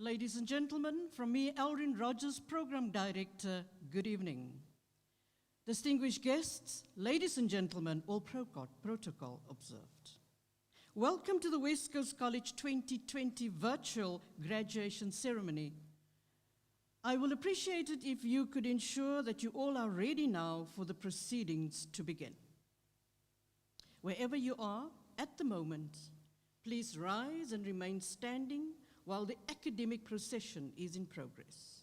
Ladies and gentlemen, from me, Elrin Rogers, Program Director, good evening. Distinguished guests, ladies and gentlemen, all protocol observed. Welcome to the West Coast College 2020 virtual graduation ceremony. I will appreciate it if you could ensure that you all are ready now for the proceedings to begin. Wherever you are at the moment, please rise and remain standing while the academic procession is in progress.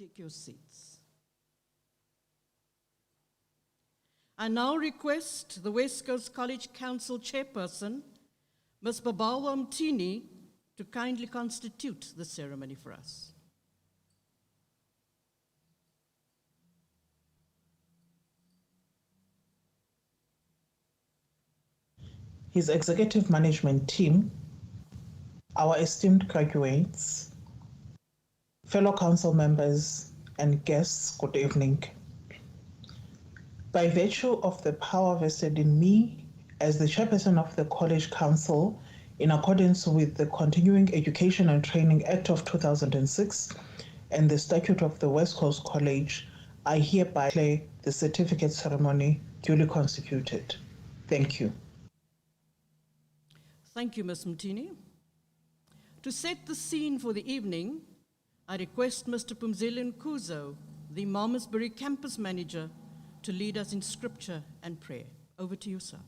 Take your seats. I now request the West Coast College Council Chairperson, Ms. Babalwa Mtini, to kindly constitute the ceremony for us. His executive management team, our esteemed graduates, fellow council members and guests, good evening. By virtue of the power vested in me as the chairperson of the College Council, in accordance with the Continuing Education and Training Act of 2006 and the Statute of the West Coast College, I hereby declare the certificate ceremony duly constituted. Thank you. Thank you, Ms. Mtini. To set the scene for the evening, I request Mr. Pumzile Nkuzo, the Malmesbury campus manager, to lead us in scripture and prayer. Over to you, sir.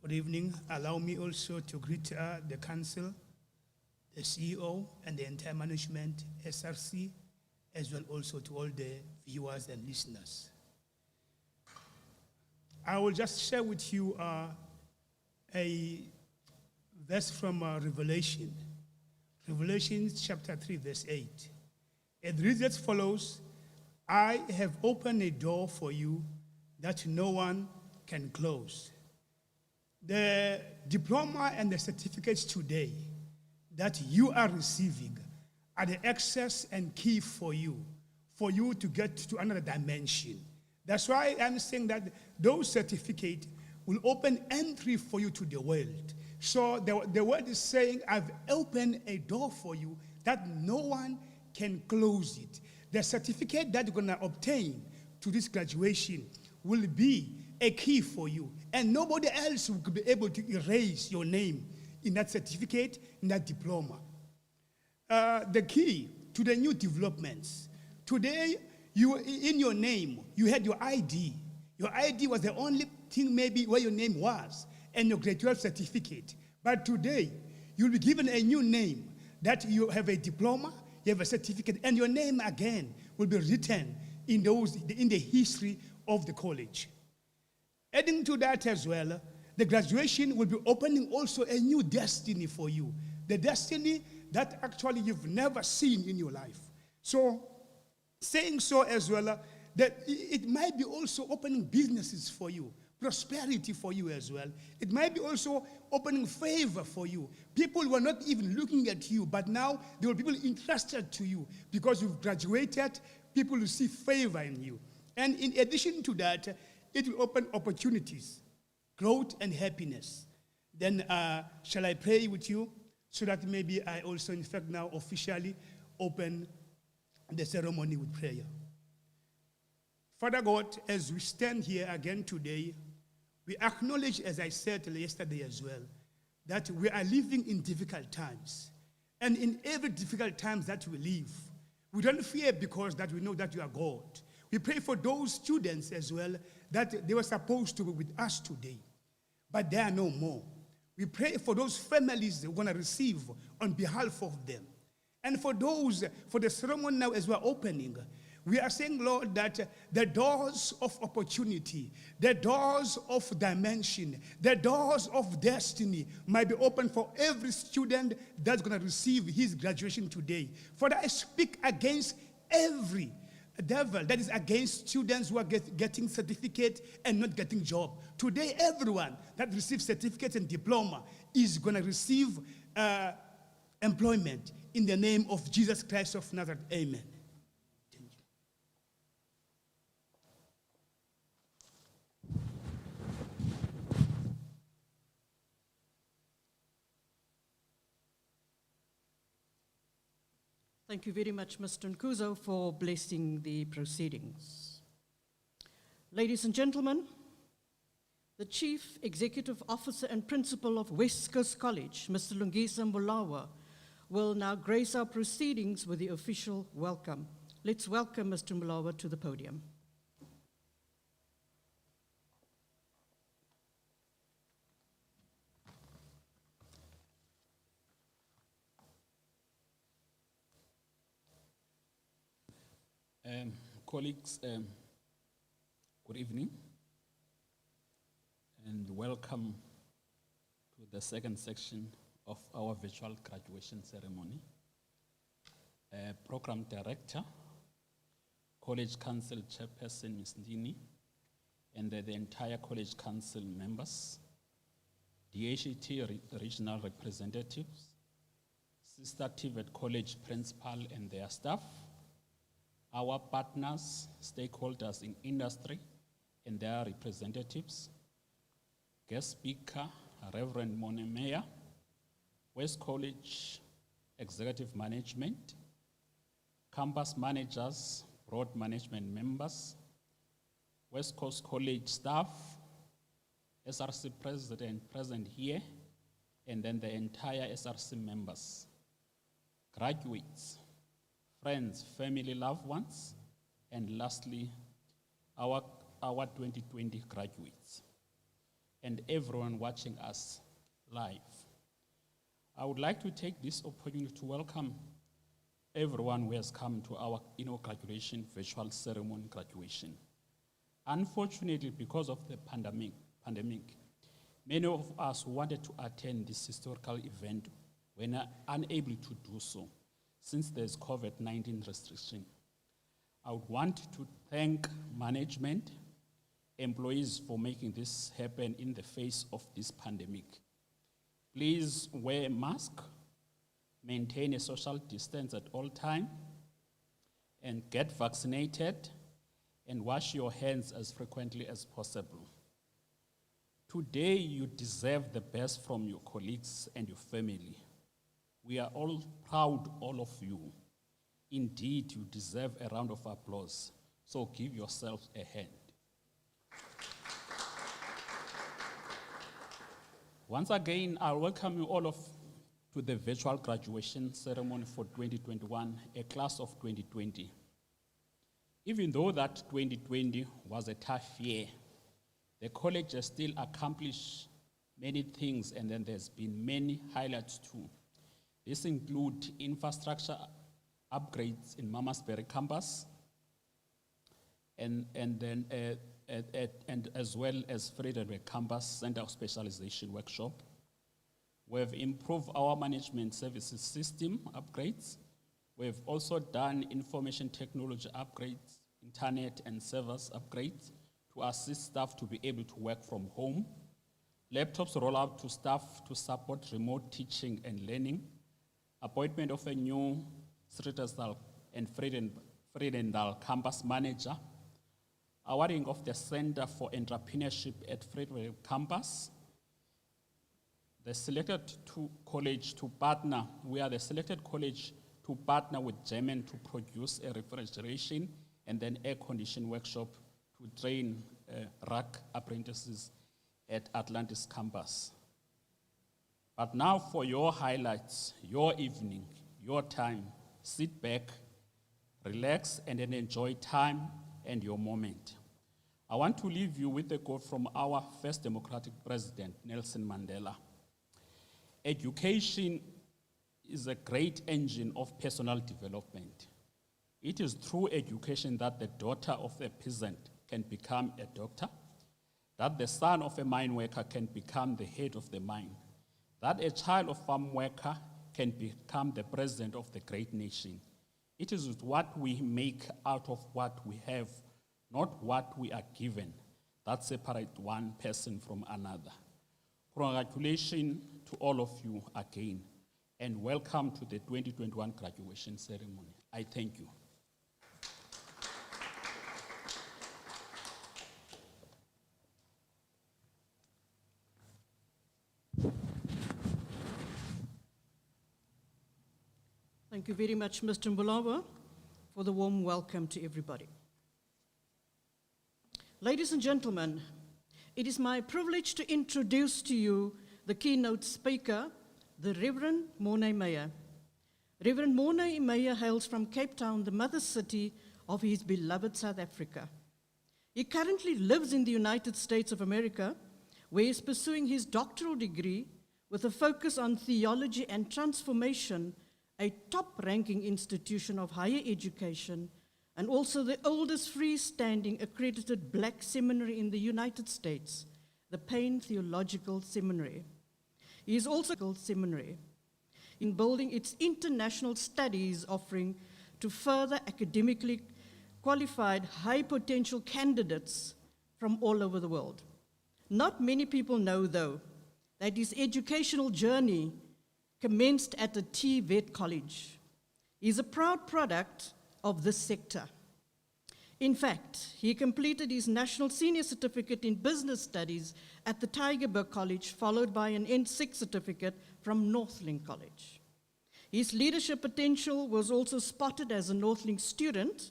Good evening. Allow me also to greet the council, the CEO, and the entire management, SRC, as well also to all the viewers and listeners. I will just share with you a verse from Revelation. Revelation chapter 3, verse 8. It reads as follows: I have opened a door for you that no one can close. The diploma and the certificates today that you are receiving are the access and key for you to get to another dimension. That's why I'm saying that those certificates will open entry for you to the world. So the word is saying, I've opened a door for you that no one can close it. The certificate that you're going to obtain to this graduation will be a key for you. And nobody else will be able to erase your name in that certificate, in that diploma. The key to the new developments. Today, in your name, you had your ID. Your ID was the only thing maybe where your name was, and your grade 12 certificate. But today, you'll be given a new name, that you have a diploma, you have a certificate, and your name again will be written in the history of the college. Adding to that as well, the graduation will be opening also a new destiny for you. The destiny that actually you've never seen in your life. So, saying so as well, that it might be also opening businesses for you, prosperity for you as well. It might be also opening favor for you. People were not even looking at you, but now there will be people interested to you because you've graduated. People will see favor in you. And in addition to that, it will open opportunities, growth, and happiness. Then shall I pray with you so that maybe I also, in fact, now officially open the ceremony with prayer. Father God, as we stand here again today, we acknowledge, as I said yesterday as well, that we are living in difficult times. And in every difficult times that we live, we don't fear because that we know that you are God. We pray for those students as well that they were supposed to be with us today, but they are no more. We pray for those families that we're going to receive on behalf of them. And for those, for the ceremony now as we're opening, we are saying, Lord, that the doors of opportunity, the doors of dimension, the doors of destiny might be open for every student that's going to receive his graduation today. Father, I speak against every devil that is against students who are getting certificate and not getting job. Today, everyone that receives certificates and diploma is going to receive employment in the name of Jesus Christ of Nazareth. Amen. Thank you very much, Mr. Nkuzo, for blessing the proceedings. Ladies and gentlemen, the Chief Executive Officer and Principal of West Coast College, Mr. Lungisa Mbulawa, will now grace our proceedings with the official welcome. Let's welcome Mr. Mbulawa to the podium. Colleagues, good evening and welcome to the second section of our virtual graduation ceremony. Program Director, College Council Chairperson Ms. Ndini, and the entire College Council members, DHET regional representatives, Sister TVET College principal and their staff, our partners, stakeholders in industry and their representatives, guest speaker, Reverend Mone Meyer, West College Executive Management, campus managers, board management members, West Coast College staff, SRC president present here, and then the entire SRC members, graduates, friends, family, loved ones, and lastly, our 2020 graduates. and everyone watching us live. I would like to take this opportunity to welcome everyone who has come to our graduation virtual ceremony graduation. Unfortunately, because of the pandemic, many of us who wanted to attend this historical event were unable to do so since there's COVID-19 restriction. I would want to thank management, employees for making this happen in the face of this pandemic. Please wear a mask, maintain a social distance at all times, and get vaccinated, and wash your hands as frequently as possible. Today, you deserve the best from your colleagues and your family. We are all proud, all of you. Indeed, you deserve a round of applause, so give yourselves a hand. Once again, I welcome you all to the virtual graduation ceremony for 2021, a class of 2020. Even though that 2020 was a tough year, the college has still accomplished many things, and then there's been many highlights too. This include infrastructure upgrades in Mamasbury campus, and as well as Vredenburg campus Center of Specialization workshop. We have improved our management services system upgrades. We have also done information technology upgrades, internet and servers upgrades to assist staff to be able to work from home. Laptops roll out to staff to support remote teaching and learning. Appointment of a new Sritasdal and Vredendal campus manager. Awarding of the Center for Entrepreneurship at Vredendal campus. The selected college to partner, we are the selected college to partner with German to produce a refrigeration and then air conditioning workshop to train rack apprentices at Atlantis campus. But now for your highlights, your evening, your time, sit back, relax, and then enjoy time and your moment. I want to leave you with a quote from our first democratic president, Nelson Mandela. Education is a great engine of personal development. It is through education that the daughter of a peasant can become a doctor, that the son of a mine worker can become the head of the mine, that a child of farm worker can become the president of the great nation. It is what we make out of what we have, not what we are given, that separate one person from another. Congratulations to all of you again, and welcome to the 2021 graduation ceremony. I thank you. Thank you very much, Mr. Mbulawa, for the warm welcome to everybody. Ladies and gentlemen, it is my privilege to introduce to you the keynote speaker, the Reverend Morne Meyer. Reverend Morne Meyer hails from Cape Town, the mother city of his beloved South Africa. He currently lives in the United States of America, where he is pursuing his doctoral degree with a focus on theology and transformation, a top-ranking institution of higher education, and also the oldest freestanding accredited black seminary in the United States, the Payne Theological Seminary. He is also a seminary in building its international studies offering to further academically qualified high-potential candidates from all over the world. Not many people know, though, that his educational journey commenced at the TVET College. He is a proud product of this sector. In fact, he completed his National Senior Certificate in Business Studies at the Tygerberg College, followed by an N6 certificate from Northlink College. His leadership potential was also spotted as a Northlink student,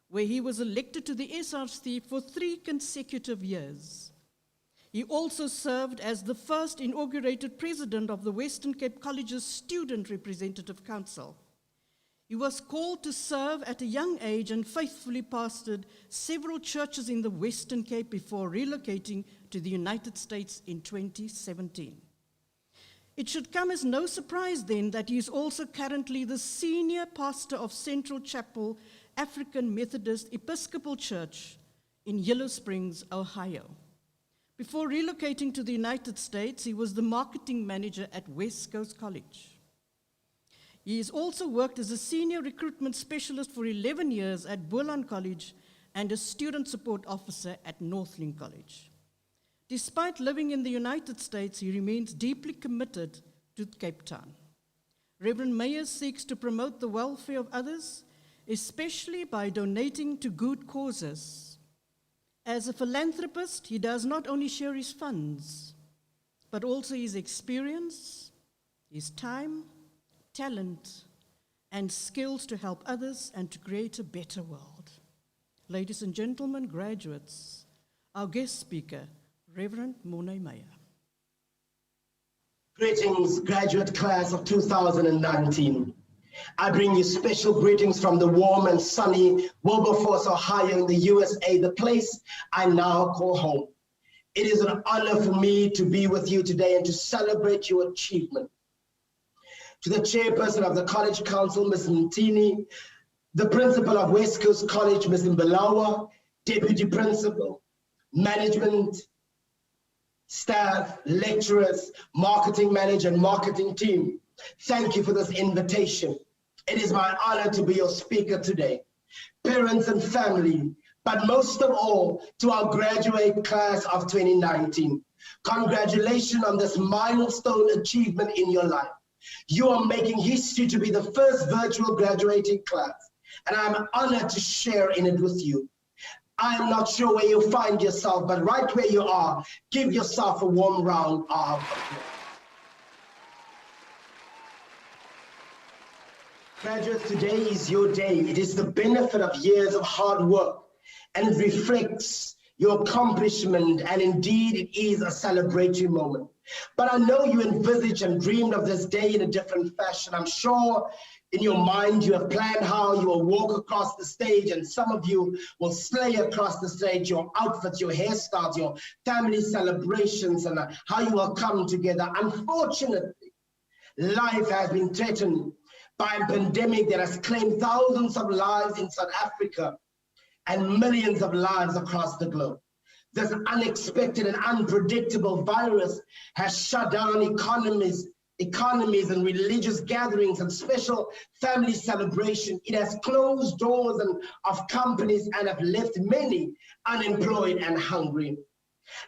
where he was elected to the SRC for 3 consecutive years. He also served as the first inaugurated president of the Western Cape College's Student Representative Council. He was called to serve at a young age and faithfully pastored several churches in the Western Cape before relocating to the United States in 2017. It should come as no surprise then that he is also currently the senior pastor of Central Chapel African Methodist Episcopal Church in Yellow Springs, Ohio. Before relocating to the United States, he was the marketing manager at West Coast College. He has also worked as a senior recruitment specialist for 11 years at Boland College and a student support officer at Northlink College. Despite living in the United States, he remains deeply committed to Cape Town. Reverend Meyers seeks to promote the welfare of others, especially by donating to good causes. As a philanthropist, he does not only share his funds, but also his experience, his time, talent, and skills to help others and to create a better world. Ladies and gentlemen, graduates, our guest speaker, Reverend Morne Meyer. Greetings, graduate class of 2019. I bring you special greetings from the warm and sunny Wilberforce, Ohio in the USA, the place I now call home. It is an honor for me to be with you today and to celebrate your achievement. To the chairperson of the College Council, Ms. Mtini, the principal of West Coast College, Ms. Mbalawa, deputy principal, management, staff, lecturers, marketing manager, and marketing team, thank you for this invitation. It is my honor to be your speaker today. Parents and family, but most of all, to our graduate class of 2019. Congratulations on this milestone achievement in your life. You are making history to be the first virtual graduating class, and I'm honored to share in it with you. I'm not sure where you find yourself, but right where you are, give yourself a warm round of applause. Graduates, today is your day. It is the benefit of years of hard work, and it reflects your accomplishment, and indeed it is a celebratory moment. But I know you envisaged and dreamed of this day in a different fashion. I'm sure in your mind you have planned how you will walk across the stage, and some of you will slay across the stage, your outfits, your hairstyles, your family celebrations, and how you will come together. Unfortunately, life has been threatened by a pandemic that has claimed thousands of lives in South Africa and millions of lives across the globe. This unexpected and unpredictable virus has shut down economies and religious gatherings and special family celebration. It has closed doors of companies and have left many unemployed and hungry.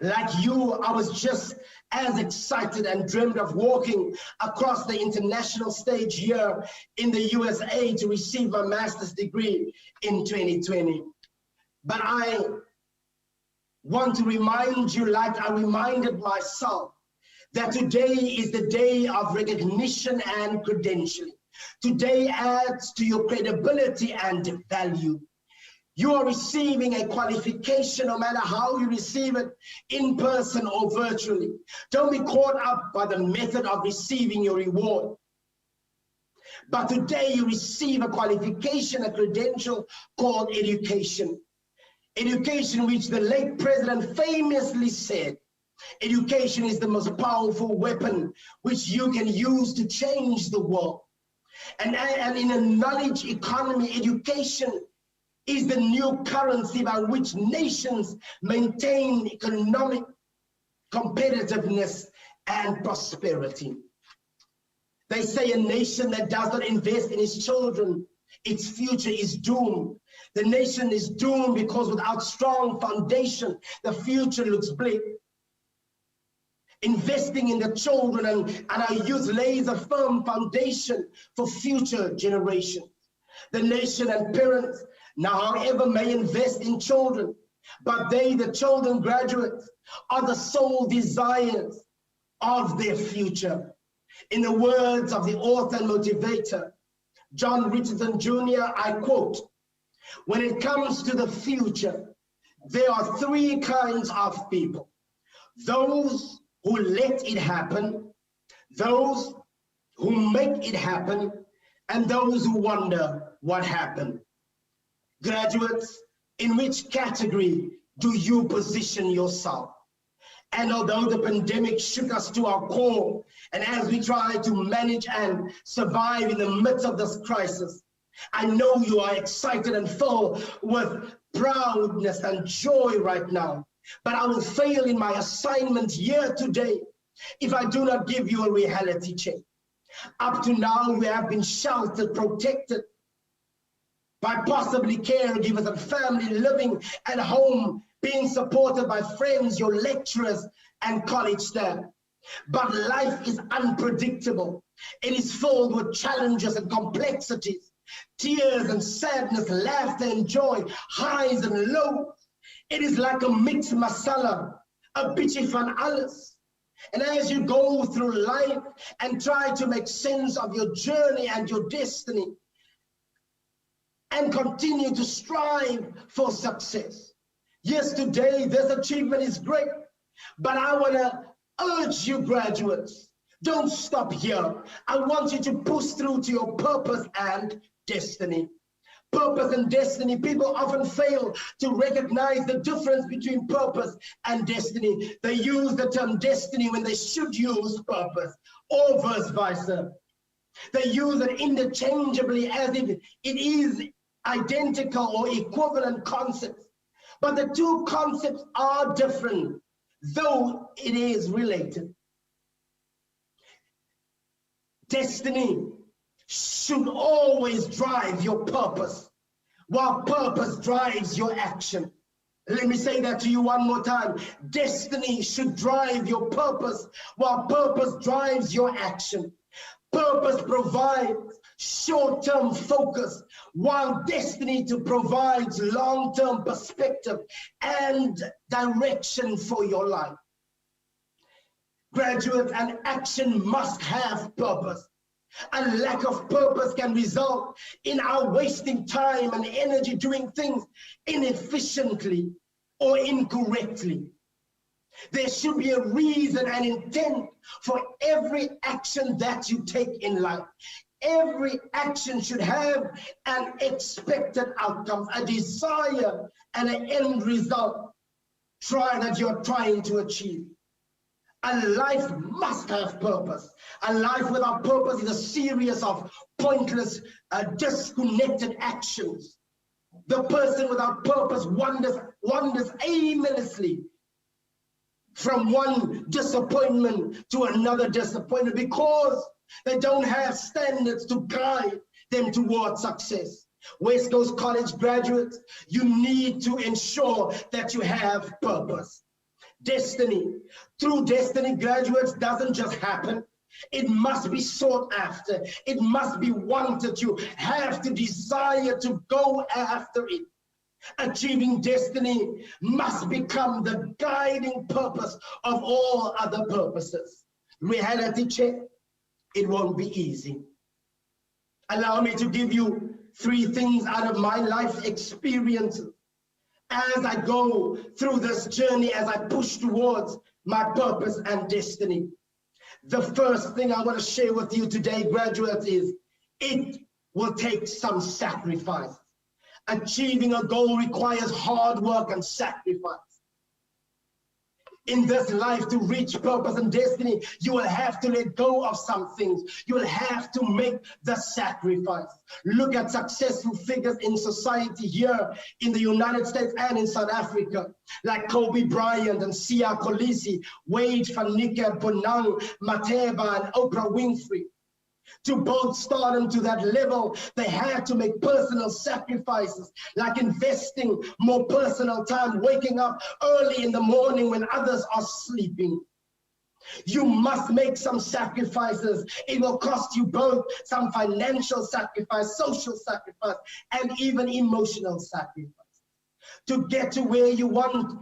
Like you, I was just as excited and dreamed of walking across the international stage here in the USA to receive my master's degree in 2020. But I want to remind you, like I reminded myself, that today is the day of recognition and credentialing. Today adds to your credibility and value. You are receiving a qualification no matter how you receive it, in person or virtually. Don't be caught up by the method of receiving your reward. But today you receive a qualification, a credential called education. Education, which the late president famously said, education is the most powerful weapon which you can use to change the world. And in a knowledge economy, education is the new currency by which nations maintain economic competitiveness and prosperity. They say a nation that does not invest in its children, its future is doomed. The nation is doomed because without strong foundation, the future looks bleak. Investing in the children and our youth lays a firm foundation for future generations. The nation and parents now, however, may invest in children, but they, the children graduates, are the sole desires of their future. In the words of the author and motivator, John Richardson Jr., I quote, "When it comes to the future, there are three kinds of people: those who let it happen, those who make it happen, and those who wonder what happened. Graduates, in which category do you position yourself? And although the pandemic shook us to our core, and as we try to manage and survive in the midst of this crisis, I know you are excited and full with proudness and joy right now. But I will fail in my assignment here today if I do not give you a reality check. Up to now, you have been sheltered, protected by possibly caregivers and family living at home, being supported by friends, your lecturers, and college staff. But life is unpredictable. It is filled with challenges and complexities, tears and sadness, laughter and joy, highs and lows. It is like a mixed masala, a bitchy van alles. And as you go through life and try to make sense of your journey and your destiny, and continue to strive for success. Yes, today this achievement is great, but I want to urge you, graduates, don't stop here. I want you to push through to your purpose and destiny. Purpose and destiny, people often fail to recognize the difference between purpose and destiny. They use the term destiny when they should use purpose, or vice versa. They use it interchangeably as if it is identical or equivalent concepts. But the two concepts are different, though it is related. Destiny should always drive your purpose, while purpose drives your action. Let me say that to you one more time. Destiny should drive your purpose, while purpose drives your action. Purpose provides short-term focus, while destiny provides long-term perspective and direction for your life. Graduates, an action must have purpose. A lack of purpose can result in our wasting time and energy doing things inefficiently or incorrectly. There should be a reason and intent for every action that you take in life. Every action should have an expected outcome, a desire and an end result that you're trying to achieve. A life must have purpose. A life without purpose is a series of pointless, disconnected actions. The person without purpose wanders aimlessly from one disappointment to another disappointment because they don't have standards to guide them towards success. West Coast College graduates, you need to ensure that you have purpose. Destiny. True destiny, graduates, doesn't just happen. It must be sought after. It must be wanted. You have to desire to go after it. Achieving destiny must become the guiding purpose of all other purposes. Reality check, it won't be easy. Allow me to give you 3 things out of my life experiences as I go through this journey, as I push towards my purpose and destiny. The first thing I want to share with you today, graduates, is it will take some sacrifice. Achieving a goal requires hard work and sacrifice. In this life, to reach purpose and destiny, you will have to let go of some things. You will have to make the sacrifice. Look at successful figures in society here in the United States and in South Africa, like Kobe Bryant and Siya Kolisi, Wade van Niekerk, Bonang, Mateba, and Oprah Winfrey. To both stardom to that level, they had to make personal sacrifices, like investing more personal time, waking up early in the morning when others are sleeping. You must make some sacrifices. It will cost you both some financial sacrifice, social sacrifice, and even emotional sacrifice. To get to where you want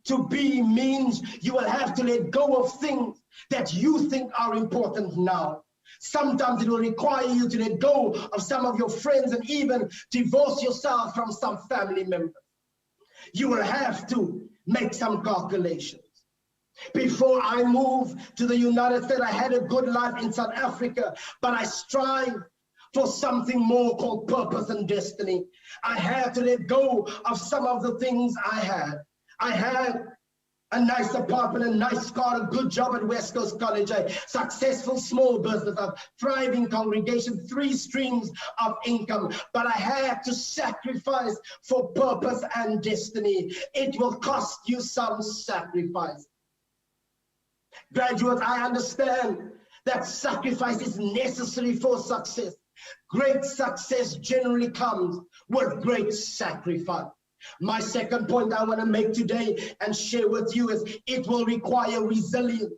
to be means you will have to let go of things that you think are important now. Sometimes it will require you to let go of some of your friends and even divorce yourself from some family members. You will have to make some calculations. Before I moved to the United States, I had a good life in South Africa, but I strive for something more called purpose and destiny. I had to let go of some of the things I had. I had a nice apartment, a nice car, a good job at West Coast College, a successful small business, a thriving congregation, 3 streams of income. But I had to sacrifice for purpose and destiny. It will cost you some sacrifice. Graduates, I understand that sacrifice is necessary for success. Great success generally comes with great sacrifice. My second point I want to make today and share with you is it will require resilience.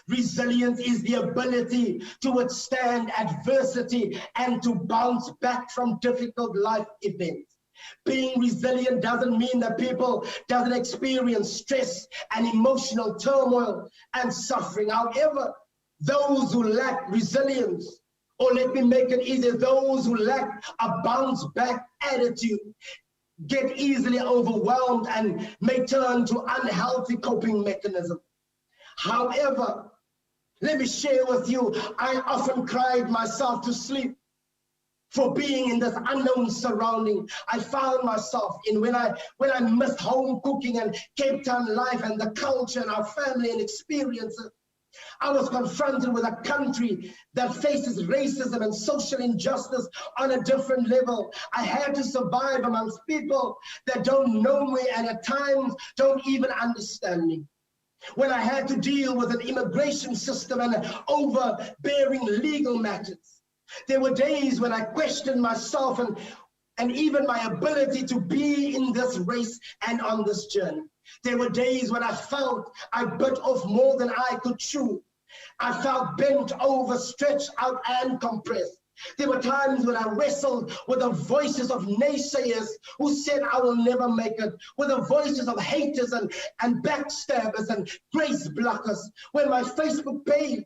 Resilience is the ability to withstand adversity and to bounce back from difficult life events. Being resilient doesn't mean that people doesn't experience stress and emotional turmoil and suffering. However, those who lack resilience, or let me make it easier, those who lack a bounce back attitude, get easily overwhelmed and may turn to unhealthy coping mechanisms. However, let me share with you, I often cried myself to sleep for being in this unknown surrounding. I found myself in when I missed home cooking and Cape Town life and the culture and our family and experiences. I was confronted with a country that faces racism and social injustice on a different level. I had to survive amongst people that don't know me and at times don't even understand me. When I had to deal with an immigration system and overbearing legal matters, there were days when I questioned myself and even my ability to be in this race and on this journey. There were days when I felt I bit off more than I could chew. I felt bent over, stretched out, and compressed. There were times when I wrestled with the voices of naysayers who said I will never make it, with the voices of haters and backstabbers and grace blockers. When my Facebook page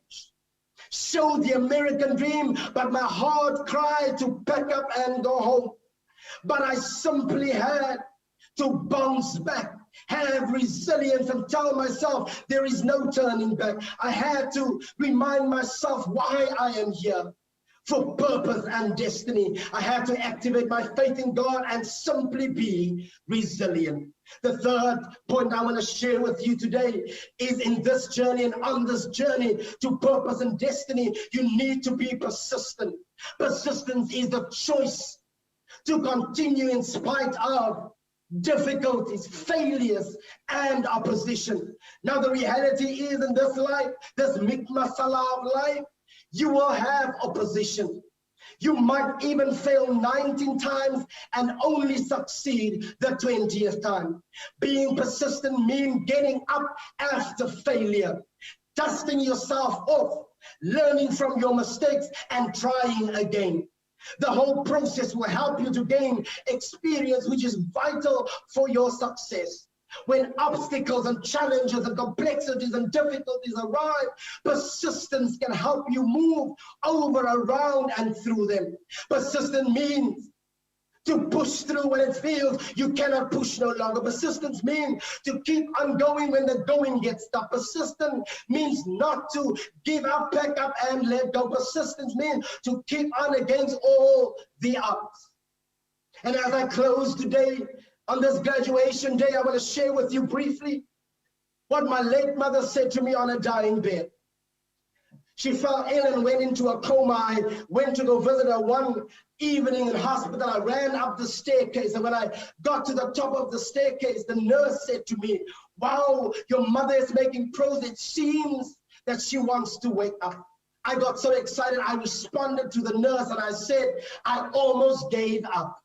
showed the American dream, but my heart cried to pack up and go home. But I simply had to bounce back, have resilience, and tell myself there is no turning back. I had to remind myself why I am here, for purpose and destiny. I had to activate my faith in God and simply be resilient. The third point I want to share with you today is in this journey and on this journey to purpose and destiny, you need to be persistent. Persistence is the choice to continue in spite of difficulties, failures, and opposition. Now the reality is in this life, this mikmasala of life, you will have opposition. You might even fail 19 times and only succeed the 20th time. Being persistent means getting up after failure, dusting yourself off, learning from your mistakes, and trying again. The whole process will help you to gain experience, which is vital for your success. When obstacles and challenges and complexities and difficulties arrive, persistence can help you move over, around, and through them. Persistence means to push through when it feels you cannot push no longer. Persistence means to keep on going when the going gets tough. Persistence means not to give up, pack up, and let go. Persistence means to keep on against all the odds. And as I close today, on this graduation day, I want to share with you briefly what my late mother said to me on a dying bed. She fell ill and went into a coma. I went to go visit her one evening in hospital. I ran up the staircase, and when I got to the top of the staircase, the nurse said to me, "Wow, your mother is making progress. It seems that she wants to wake up." I got so excited, I responded to the nurse and I said, "I almost gave up."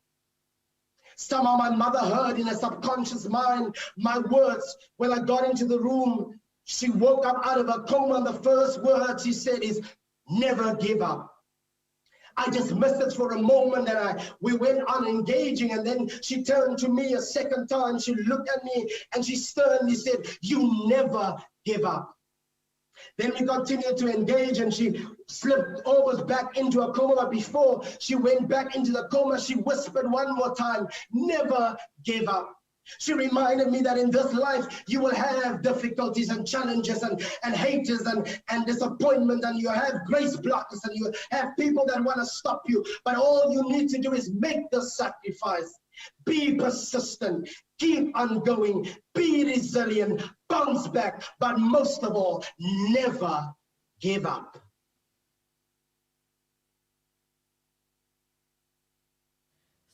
Somehow my mother heard in her subconscious mind my words. When I got into the room, she woke up out of a coma, and the first word she said is, "Never give up." I just missed it for a moment, and we went on engaging, and then she turned to me a second time. She looked at me and she sternly said, "You never give up." Then we continued to engage, and she slipped almost back into a coma. But before she went back into the coma, she whispered one more time, "Never give up." She reminded me that in this life, you will have difficulties and challenges and haters and disappointment, and you have grace blockers and you have people that want to stop you. But all you need to do is make the sacrifice. Be persistent, keep on going, be resilient, bounce back, but most of all, never give up.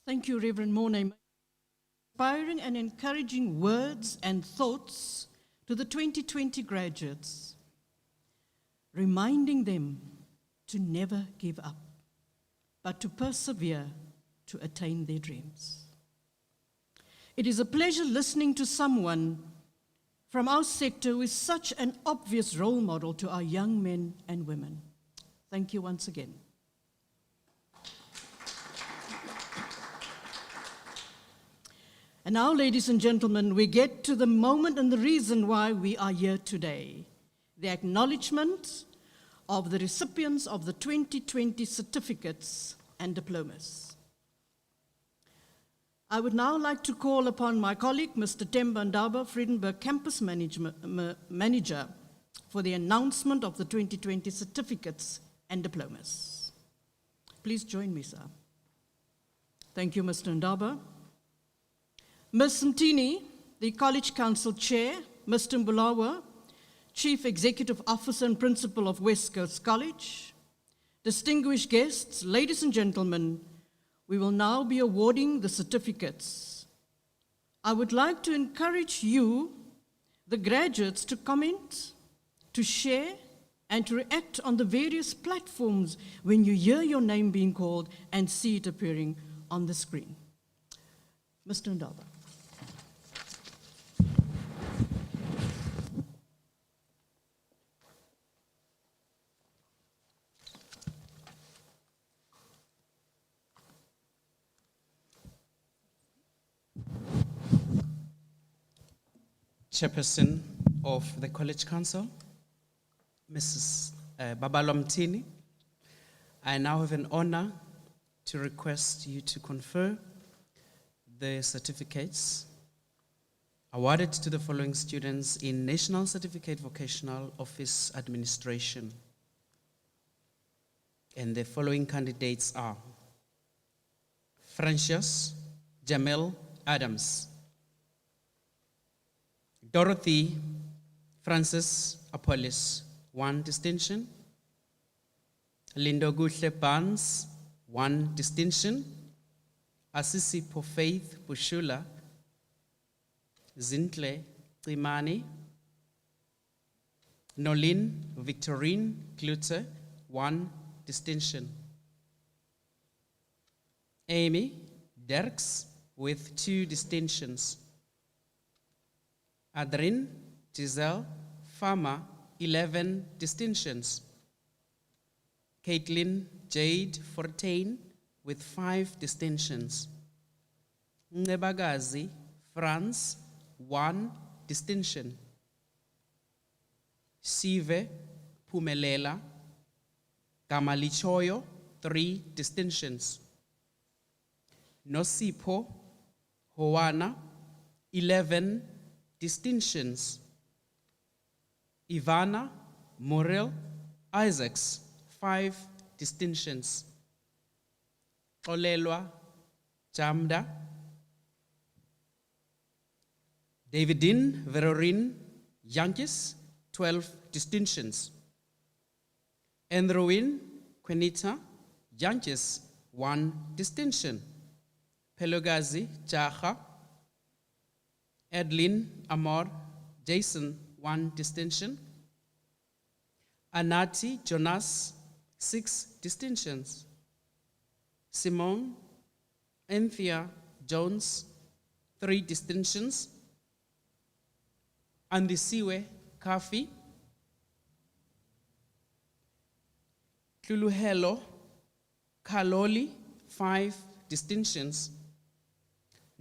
Thank you, Reverend Mornay. Inspiring and encouraging words and thoughts to the 2020 graduates, reminding them to never give up, but to persevere to attain their dreams. It is a pleasure listening to someone from our sector who is such an obvious role model to our young men and women. Thank you once again. And now, ladies and gentlemen, we get to the moment and the reason why we are here today, the acknowledgement of the recipients of the 2020 certificates and diplomas. I would now like to call upon my colleague, Mr. Temba Ndaba, Vredenburg Campus Manager, for the announcement of the 2020 certificates and diplomas. Please join me, sir. Thank you, Mr. Ndaba. Ms. Mtini, the College Council Chair, Mr. Mbulawa, Chief Executive Officer and Principal of West Coast College, distinguished guests, ladies and gentlemen, we will now be awarding the certificates. I would like to encourage you, the graduates, to comment, to share, and to react on the various platforms when you hear your name being called and see it appearing on the screen. Mr. Ndaba. Chairperson of the College Council, Mrs. Babalo Mtini, I now have an honor to request you to confer the certificates awarded to the following students in National Certificate Vocational Office Administration. And the following candidates are Francis Jamel Adams, Dorothy Francis Apollis, 1 distinction. Lindo Gushle Barnes, 1 distinction. Asisipo Faith Bushula, Zintle Trimani, Nolin Victorine Klutze, 1 distinction. Amy Derks with 2 distinctions. Adrin Giselle Farmer, 11 distinctions. Caitlin Jade Fortain with 5 distinctions. Nebagazi Franz, 1 distinction. Sive Pumelela Kamalichoyo, 3 distinctions. Nosipo Hoana, 11 distinctions. Ivana Morel Isaacs, 5 distinctions. Olelwa Jamda, Davidine Verorine Yankis, 12 distinctions. Androwin Quenita Yankis, 1 distinction. Pelogazi Jaha, Edlin Amor Jason, 1 distinction. Anati Jonas, 6 distinctions. Simone Anthea Jones, 3 distinctions. Andisiwe Kafi, Kluluhelo Kaloli, 5 distinctions.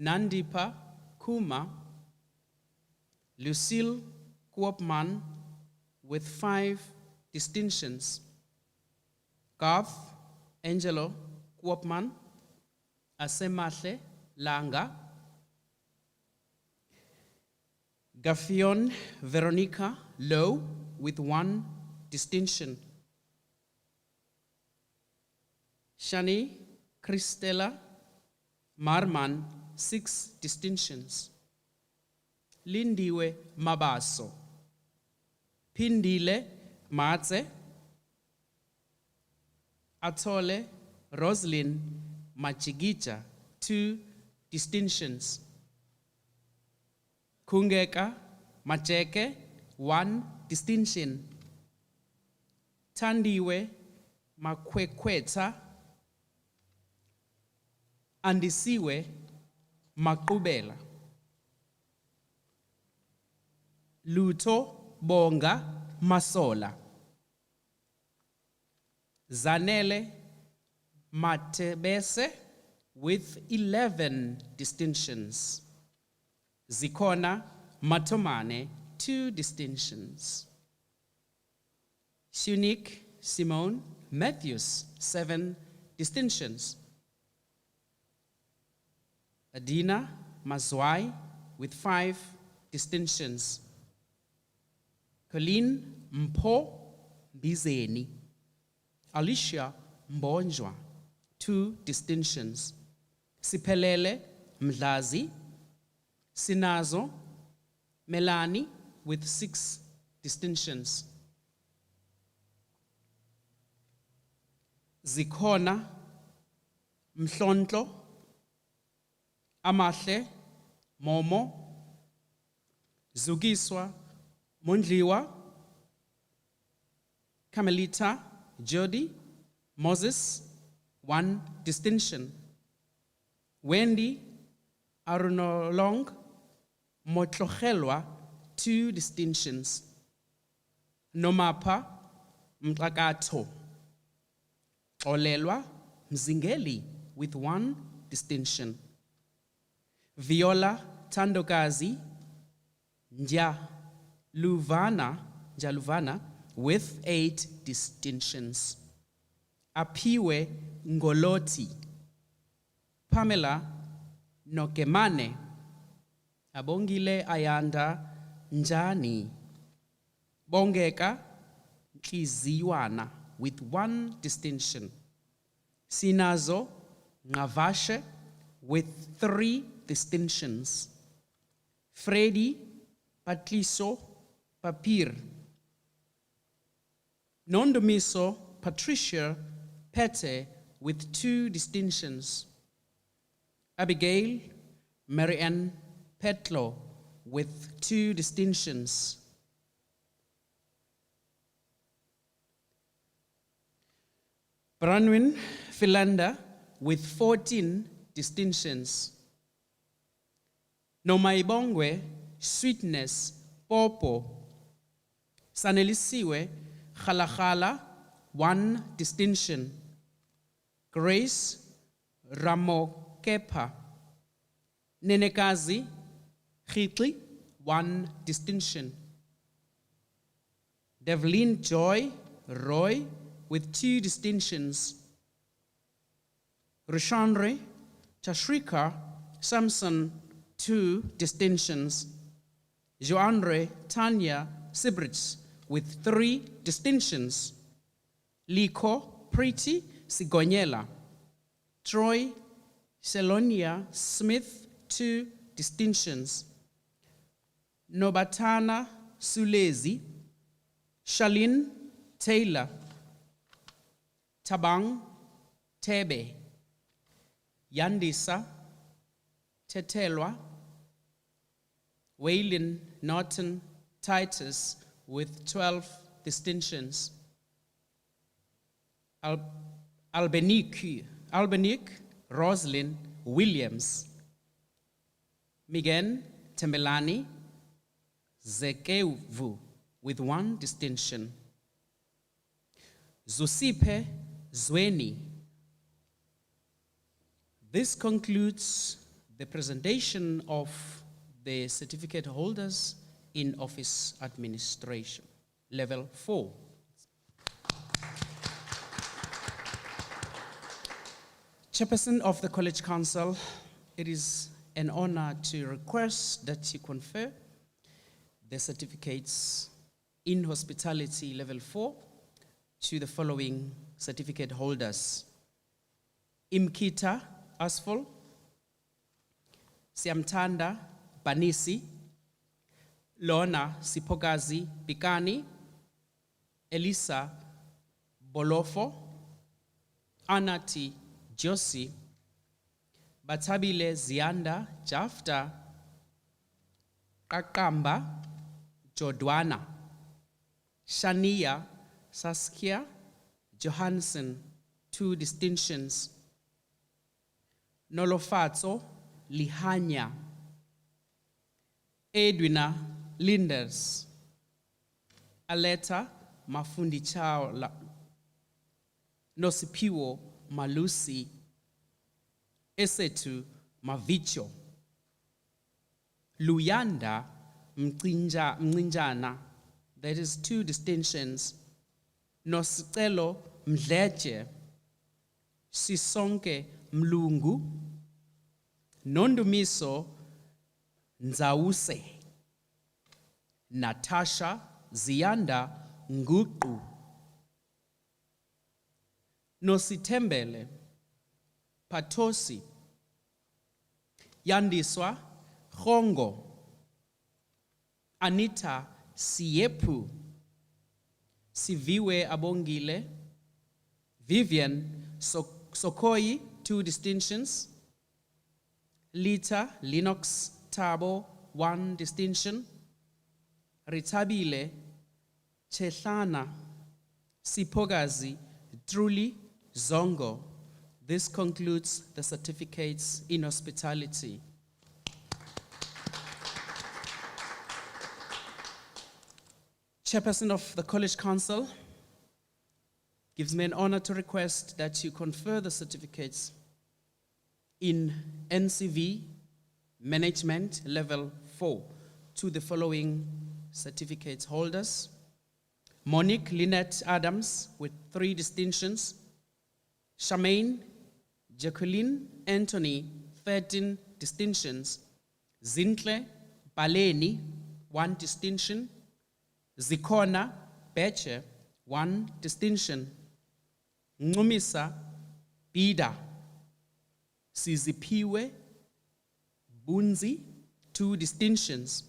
Nandipa Kuma, Lucille Kuopman with 5 distinctions. Garth Angelo Kuopman, Asemahle Langa, Gafion Veronica Low with 1 distinction. Shani Christella Marman, 6 distinctions. Lindiwe Mabaso. Pindile Matze. Atole Roslyn Machigita, 2 distinctions. Kungeka Macheke, 1 distinction. Tandiwe Makwekweta Andisiwe Makubela. Luto Bonga Masola. Zanele Matebese with 11 distinctions. Zikona Matomane, 2 distinctions. Shunique Simone Matthews, 7 distinctions. Adina Mazwai with 5 distinctions. Colleen Mpo Bizeni. Alicia Mbonjwa, 2 distinctions. Sipelele Mlazi. Sinazo Melani with 6 distinctions. Zikona Mhlonto Amahle Momo Zugiswa Mondliwa Carmelita Jody Moses, 1 distinction. Wendy Arunolong Motlohelwa, 2 distinctions. Nomapa Mtlakato Olelwa Mzingeli with 1 distinction. Viola Tandokazi Njaluvana with 8 distinctions. Apiwe Ngoloti Pamela Nokemane Abongile Ayanda Njani Bongeka Kiziwana with 1 distinction. Sinazo Ngavashe with 3 distinctions. Freddy Patliso Papir. Nondomiso Patricia Pete with 2 distinctions. Abigail Marianne Petlo with 2 distinctions. Branwin Philander with 14 distinctions. Nomaibongwe Sweetness Popo. Sanelisiwe Khalakhala, 1 distinction. Grace Ramokepa. Nenekazi Khitli, 1 distinction. Devlin Joy Roy with 2 distinctions. Rishandre Tashrika Samson, 2 distinctions. Joandre Tanya Sibrits with 3 distinctions. Liko Pretty Sigonyela. Troy Selonia Smith, 2 distinctions. Nobatana Sulezi. Shalin Taylor. Tabang Tebe. Yandisa Tetelwa. Waylin Norton Titus with 12 distinctions. Albanique Roslyn Williams. Migen Tembelani Zekevu with 1 distinction. Zusipe Zweni. This concludes the presentation of the certificate holders in office administration, level 4. Chairperson of the College Council, it is an honor to request that you confer the certificates in hospitality level 4 to the following certificate holders. Imkita Asfol, Siamtanda Banisi, Lona Sipogazi Pikani, Elisa Bolofo, Anati Josi, Batabile Zianda Jafta, Kakamba Jodwana, Shania Saskia Johansson, 2 distinctions. Nolofatso Lihanya, Edwina Linders, Aleta Mafundi Chao Nosipiwo Malusi, Esetu Mavicho, Luyanda Mnjana, that is 2 distinctions. Nosicelo Mdleje, Sisonke Mlungu, Nondumiso Nzause, Natasha Zianda Nguku, Nositembele Patosi, Yandiswa Hongo, Anita Siepu, Siviwe Abongile, Vivian Sokoi, 2 distinctions. Lita Linux Tabo, 1 distinction. Ritabile Chelana Sipogazi Truly Zongo. This concludes the certificates in hospitality. Chairperson of the College Council, gives me an honor to request that you confer the certificates in NCV Management Level 4 to the following certificate holders. Monique Lynette Adams with 3 distinctions. Charmaine Jacqueline Anthony, 13 distinctions. Zintle Baleni, 1 distinction. Zikona Beche, 1 distinction. Ngumisa Bida, Sizipiwe Bunzi, 2 distinctions.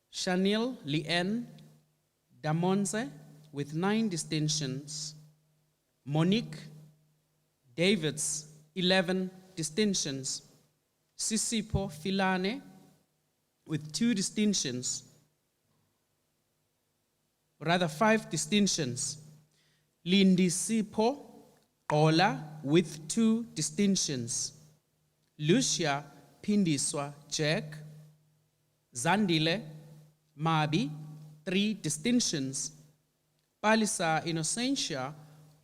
Chanel Lien Damonze with 9 distinctions. Monique Davids, 11 distinctions. Sisipo Filane with 2 distinctions. Rather 5 distinctions. Lindisipo Ola with 2 distinctions. Lucia Pindiswa Jack. Zandile Mabi, 3 distinctions. Palisa Innocentia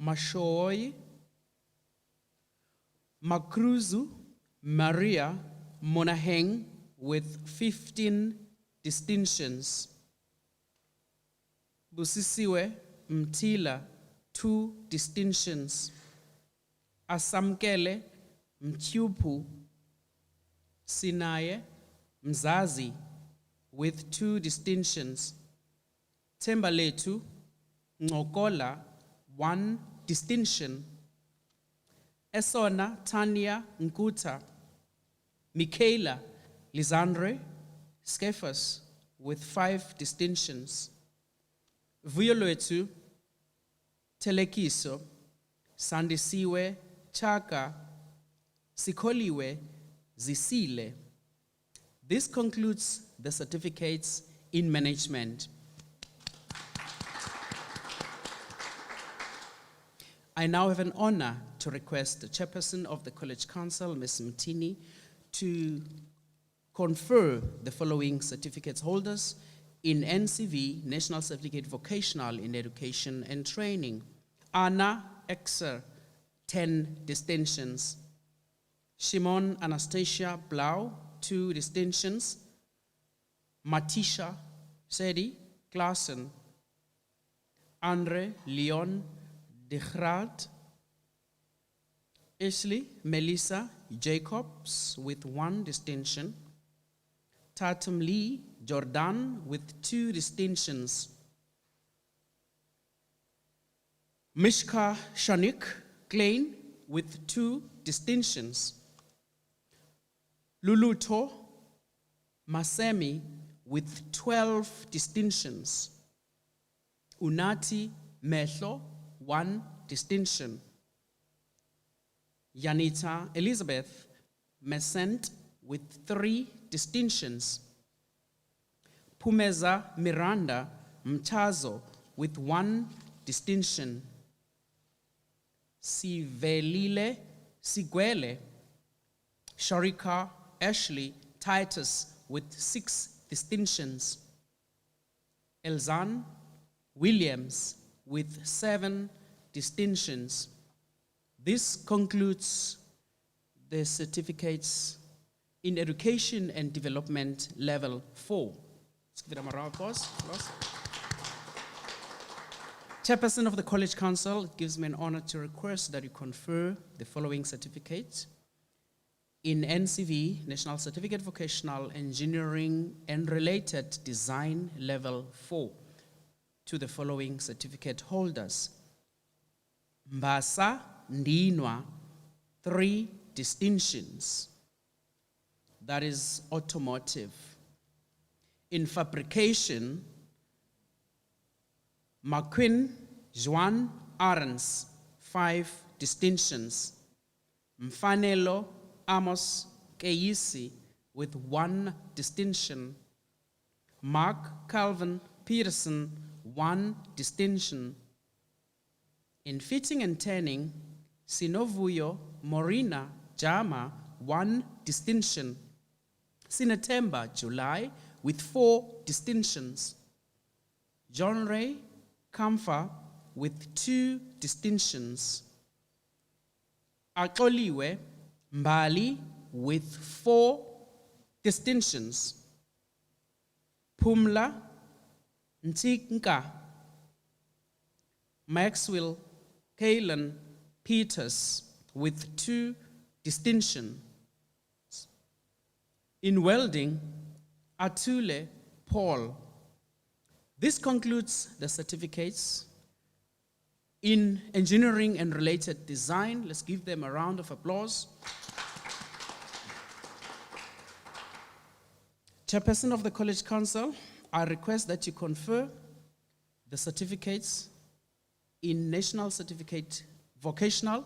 Mashoy. Makruzu Maria Monaheng with 15 distinctions. Busisiwe Mtila, 2 distinctions. Asamkele Mtyupu Sinaye Mzazi with 2 distinctions. Tembaletu Ngokola, 1 distinction. Esona Tanya Nkuta, Michaela Lisandre Skephas with 5 distinctions. Vuyolwetu Telekiso Sandisiwe Chaka Sikoliwe Zisile. This concludes the certificates in management. I now have an honor to request the chairperson of the College Council, Ms. Mtini, to confer the following certificates holders in NCV, National Certificate Vocational in Education and Training. Anna Exer, 10 distinctions. Shimon Anastasia Blau, 2 distinctions. Matisha Sedi Klassen. Andre Leon de Graat. Ashley Melissa Jacobs with 1 distinction. Tatum Lee Jordan with 2 distinctions. Mishka Shanik Klein with 2 distinctions. Luluto Masemi with 12 distinctions. Unati Mehlo, 1 distinction. Yanita Elizabeth Mesent with 3 distinctions. Pumeza Miranda Mtazo with 1 distinction. Sivelile Sigwele Sharika Ashley Titus with 6 distinctions. Elzan Williams with 7 distinctions. This concludes the certificates in education and development level 4. Let's give them a round of applause. Chairperson of the College Council, it gives me an honor to request that you confer the following certificates in NCV, National Certificate Vocational Engineering and Related Design Level 4 to the following certificate holders. Mbasa Ndinwa, 3 distinctions. That is automotive. In fabrication, McQueen Juan Arens, 5 distinctions. Mfanelo Amos Keisi with 1 distinction. Mark Calvin Peterson, 1 distinction. In fitting and turning, Sinovuyo Morina Jama, 1 distinction. Sinatemba July with 4 distinctions. John Ray Kamfa with 2 distinctions. Akoliwe Mbali with 4 distinctions. Pumla Ntinka Maxwell Kalen Peters with 2 distinctions. In welding, Atule Paul. This concludes the certificates. In engineering and related design, let's give them a round of applause. Chairperson of the College Council, I request that you confer the certificates in National Certificate Vocational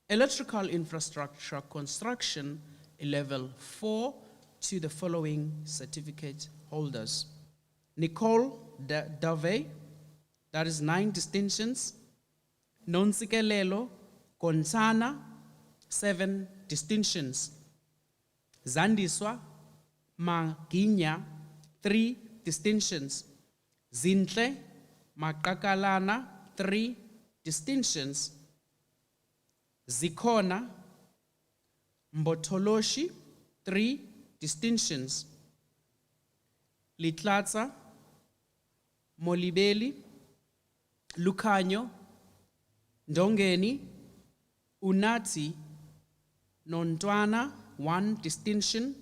Electrical Infrastructure Construction Level 4 to the following certificate holders. Nicole Dave, that is 9 distinctions. Nonsikelelo Konsana, 7 distinctions. Zandiswa Maginya, 3 distinctions. Zintle Makakalana, 3 distinctions. Zikona Mbotoloshi, 3 distinctions. Litlatsa Molibeli Lukanyo Ndongeni Unati Nontwana, 1 distinction.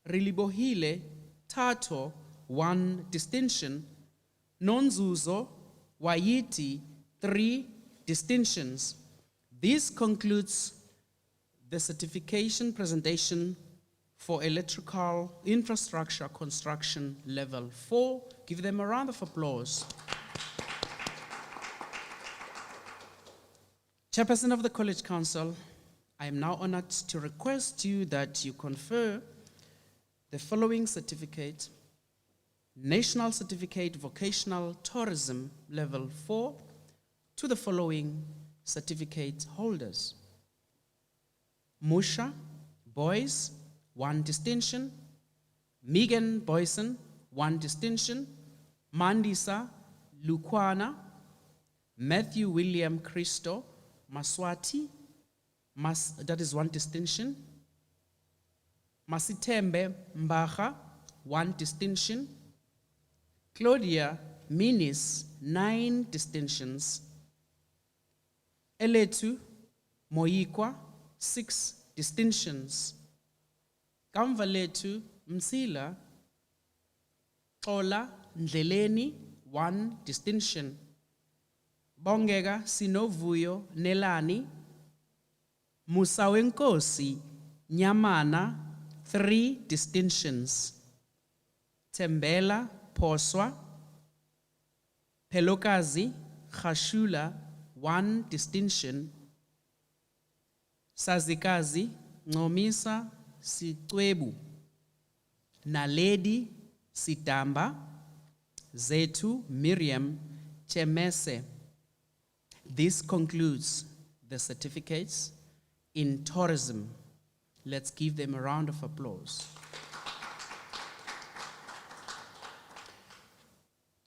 Rilibohile Tato, 1 distinction. Nonzuzo Wayiti, 3 distinctions. This concludes the certification presentation for electrical infrastructure construction level 4. Give them a round of applause. Chairperson of the College Council, I am now honored to request you that you confer the following certificate: National Certificate Vocational Tourism Level 4 to the following certificate holders. Musha Boys, 1 distinction. Megan Boyson, 1 distinction. Mandisa Lukwana. Matthew William Christo Maswati, that is 1 distinction. Masitembe Mbaha, 1 distinction. Claudia Minis, 9 distinctions. Eletu Moikwa, 6 distinctions. Kamvaletu Msila Xola Ndleleni, 1 distinction. Bongeka Sinovuyo Nelani, Musa Wenkosi Nyamana, 3 distinctions. Tembela Poswa, Pelokazi Khashula, 1 distinction. Sazikazi Ncomisa Sicwebu, Naledi Sitamba, Zetu Miriam Chemese. This concludes the certificates in tourism. Let's give them a round of applause.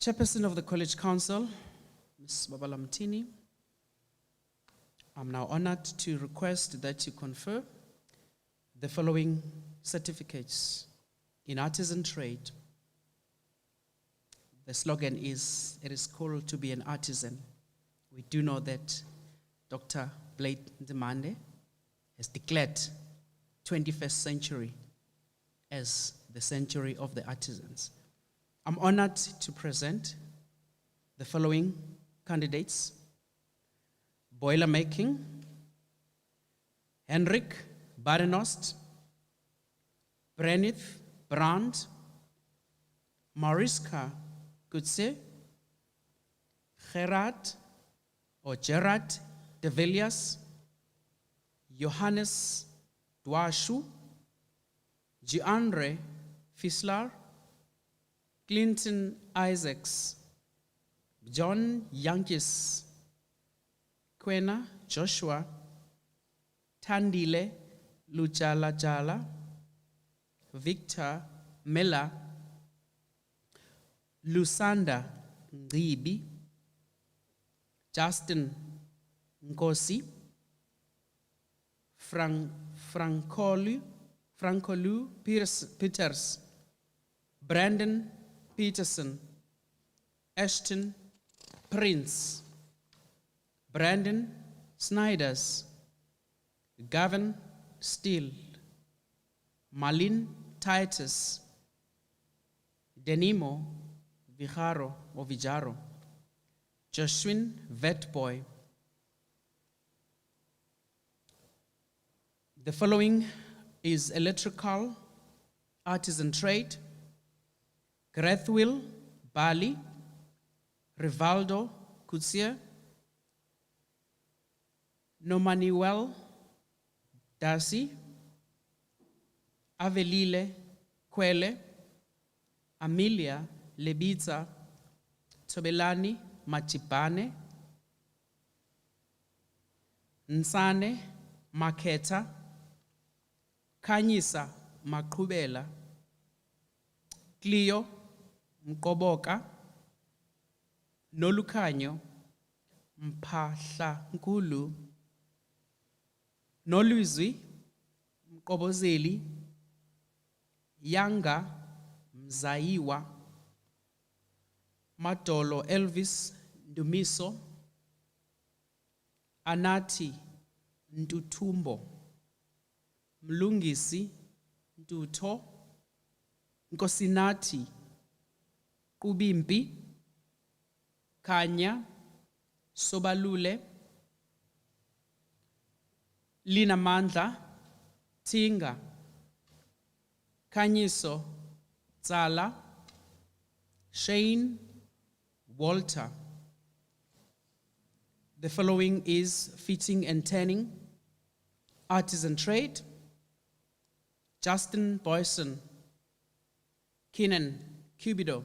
Chairperson of the College Council, Ms. Babalwa Mtini, I'm now honored to request that you confer the following certificates in artisan trade. The slogan is, it is cool to be an artisan. We do know that Dr. Blade Ndimande has declared 21st century as the century of the artisans. I'm honored to present the following candidates: boiler making, Henrik Badenost, Brenith Brand, Mariska Kutse, Gerard de Villiers, Johannes Dwashu, Giandre Fislar, Clinton Isaacs, John Yankis, Kwena Joshua, Tandile Lujalajala, Victor Mela, Lusanda Ngibi, Justin Nkosi, Frankolu Peters, Brandon Peterson, Ashton Prince, Brandon Snyders, Gavin Steele, Malin Titus, Denimo Vijaro, Joshwin Vetboy. The following is electrical artisan trade: Grethwill Bali, Rivaldo Kutsia, Nomaniwel Darcy, Avelile Kwele, Amelia Lebitsa, Tobelani Machipane, Nsane Maketa, Kanyisa Makubela, Clio Mkoboka, Nolukanyo Mpahla Nkulu, Noluzwi Mkobozeli, Yanga Mzaiwa, Matolo Elvis Ndumiso, Anati Ntutumbo, Mlungisi Ntuto, Nkosinati Kubimpi, Kanya Sobalule, Lina Mandla Tinga, Kanyiso Tsala, Shane Walter. The following is fitting and tanning, artisan trade: Justin Boyson, Kenan Cubido,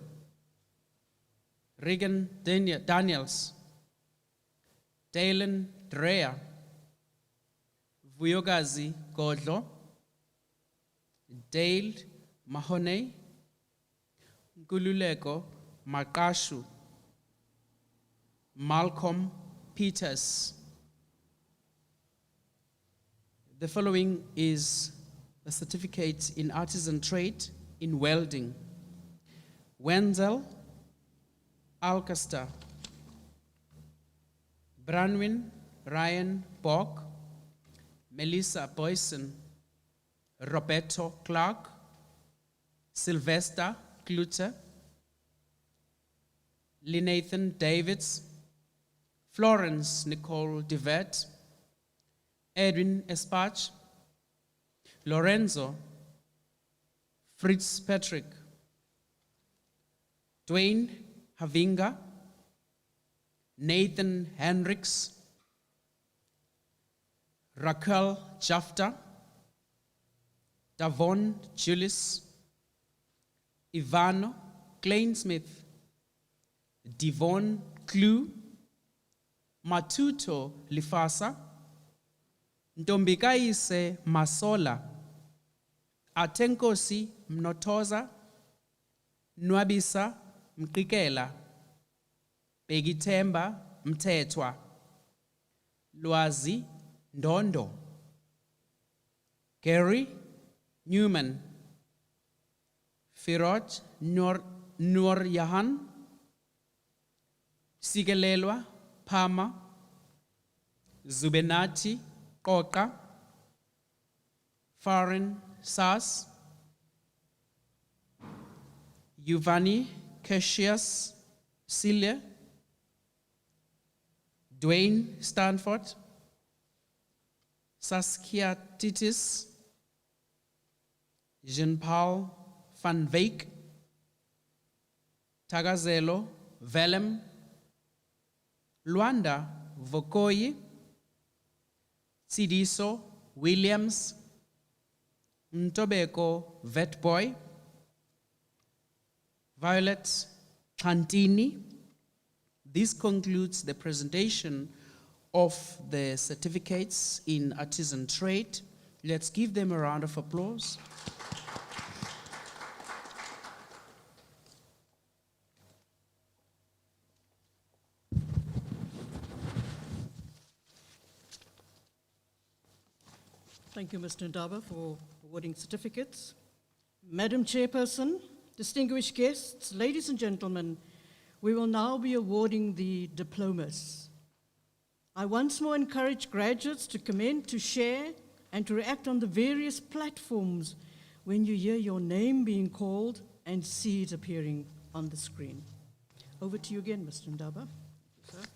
Regan Daniels, Dalen Drea, Vuyogazi Godlo, Dale Mahoney, Gululeko Makashu, Malcolm Peters. The following is a certificate in artisan trade in welding: Wenzel Alcaster, Branwin Ryan Bock, Melissa Boyson, Roberto Clark, Sylvester Kluter, Nathan Davids, Florence Nicole DeVet, Edwin Espach, Lorenzo Fritz Patrick, Dwayne Havinga, Nathan Hendricks, Raquel Jafta, Davon Julius, Ivano Kleinsmith, Devon Clue, Matuto Lifasa, Ntombikaise Masola, Atenkosi Mnotoza, Nwabisa Mkikela, Begithemba Mthethwa, Lwazi Ndondo, Gary Newman, Firot Nur Yahan, Sigelelwa Pama, Zubenati Koka, Farin Sas, Yuvani Cassius Celia, Dwayne Stanford, Saskia Titis, Jean-Paul van Wyk, Tagazelo Velem, Luanda Vokoyi, Sidiso Williams, Ntobeko Vetboy, Violet Cantini. This concludes the presentation of the certificates in artisan trade. Let's give them a round of applause. Thank you, Mr. Ndaba, for awarding certificates. Madam Chairperson, distinguished guests, ladies and gentlemen, we will now be awarding the diplomas. I once more encourage graduates to comment, to share, and to react on the various platforms when you hear your name being called and see it appearing on the screen. Over to you again, Mr. Ndaba. Thank you, sir.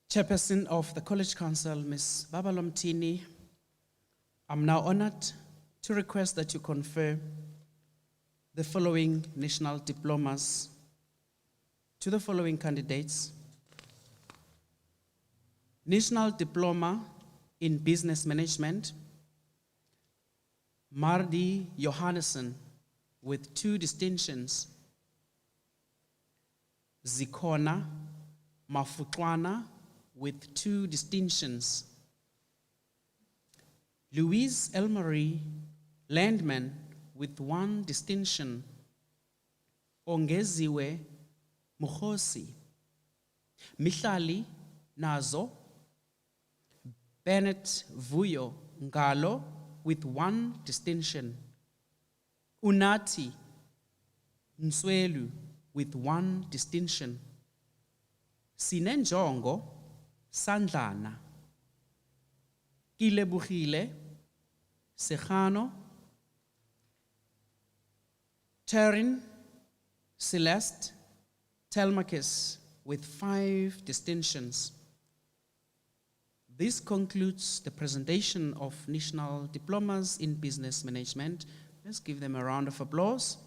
Chairperson of the College Council, Ms. Babalomtini, I'm now honored to request that you confer the following national diplomas to the following candidates. National Diploma in Business Management, Mardi Johannesson with 2 distinctions, Zikona Mafutwana with 2 distinctions, Louise Elmarie Landman with 1 distinction, Ongeziwe Mukhosi, Mihlali Nazo, Bennett Vuyo Ngalo with 1 distinction, Unati Nswelu with 1 distinction, Sinenjongo Sandlana, Kilebuhile Sejano, Terin Celeste Telmakis with 5 distinctions. This concludes the presentation of national diplomas in business management. Let's give them a round of applause.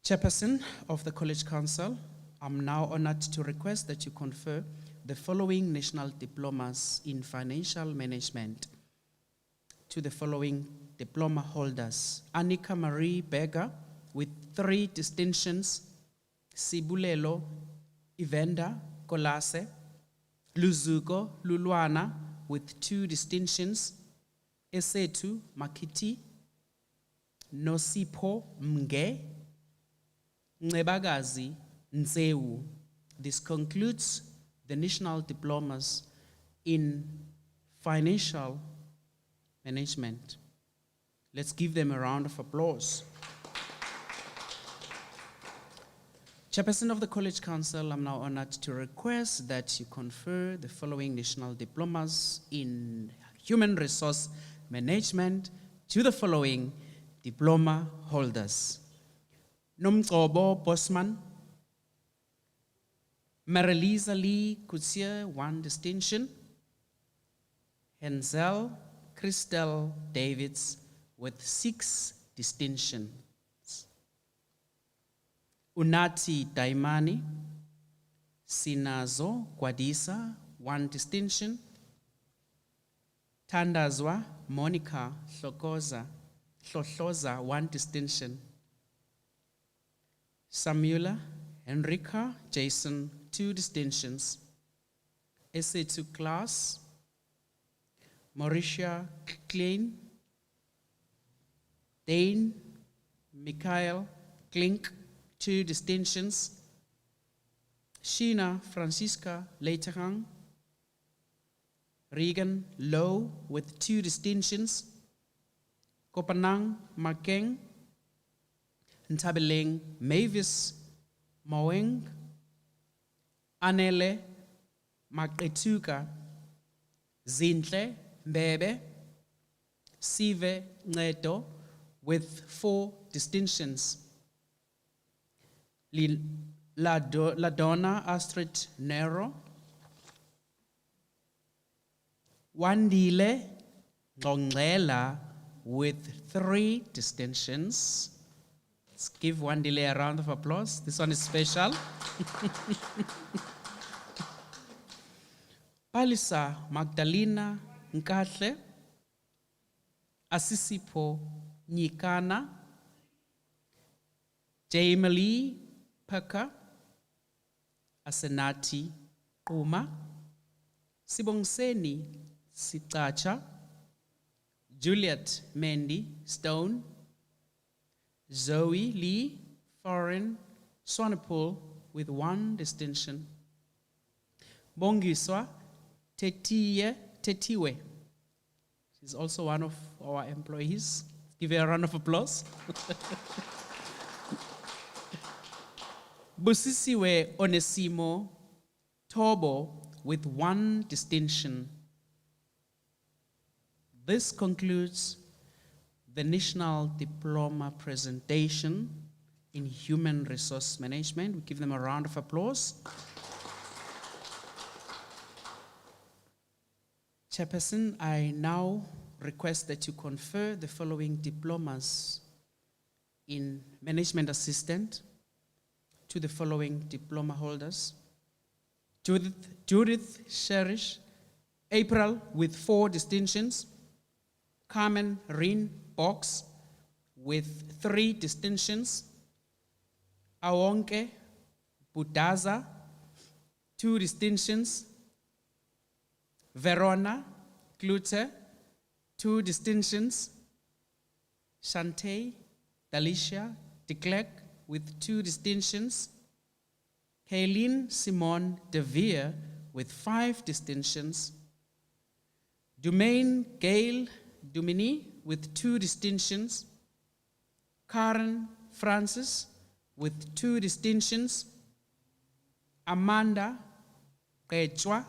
Chairperson of the College Council, I'm now honored to request that you confer the following national diplomas in financial management to the following diploma holders. Annika Marie Berger with 3 distinctions, Sibulelo Ivenda Kolase, Luzuko Lulwana with 2 distinctions, Esetu Makiti, Nosipo Mge, Nebagazi Nzewu. This concludes the national diplomas in financial management. Let's give them a round of applause. Chairperson of the College Council, I'm now honored to request that you confer the following national diplomas in human resource management to the following diploma holders. Nomgcobo Bosman, Marilisa Lee Kutsier, 1 distinction. Hensel Christel Davids with 6 distinctions. Unati Daimani, Sinazo Gwadisa, 1 distinction. Tandazwa Monica Hlohloza, 1 distinction. Samuela Henrika Jason, 2 distinctions. SA2 class, Mauricia Klein, Dane Mikhail Klink, 2 distinctions. Sheena Francisca Leiterang, Regan Lowe with 2 distinctions. Kopanang Makeng, Ntabeleng Mavis Maweng, Anele Maketuka, Zintle Mbebe, Sive Neto with 4 distinctions. Ladonna Astrid Nero, Wandile Ngongela with 3 distinctions. Let's give Wandile a round of applause. This one is special. Palisa Magdalena Nkahle, Asisipo Nyikana, Jamie Paka, Asenati Uma, Sibongiseni Sitacha, Juliet Mendy Stone, Zoe Lee Foreign Swanepoel with 1 distinction. Bongiswa Tetiwe. She's also one of our employees. Give her a round of applause. Busisiwe Onesimo Tobo with 1 distinction. This concludes the National Diploma presentation in Human Resource Management. We give them a round of applause. Chairperson, I now request that you confer the following diplomas in Management Assistant to the following diploma holders. Judith Sherish, April with 4 distinctions. Carmen Rin Box with 3 distinctions. Awonke Budaza, 2 distinctions. Verona Klute, 2 distinctions. Shante Dalicia de Klerk with 2 distinctions. Kaylin Simone de Veer with 5 distinctions. Dumaine Gail Dumini with 2 distinctions. Karen Francis with 2 distinctions. Amanda Kechwa,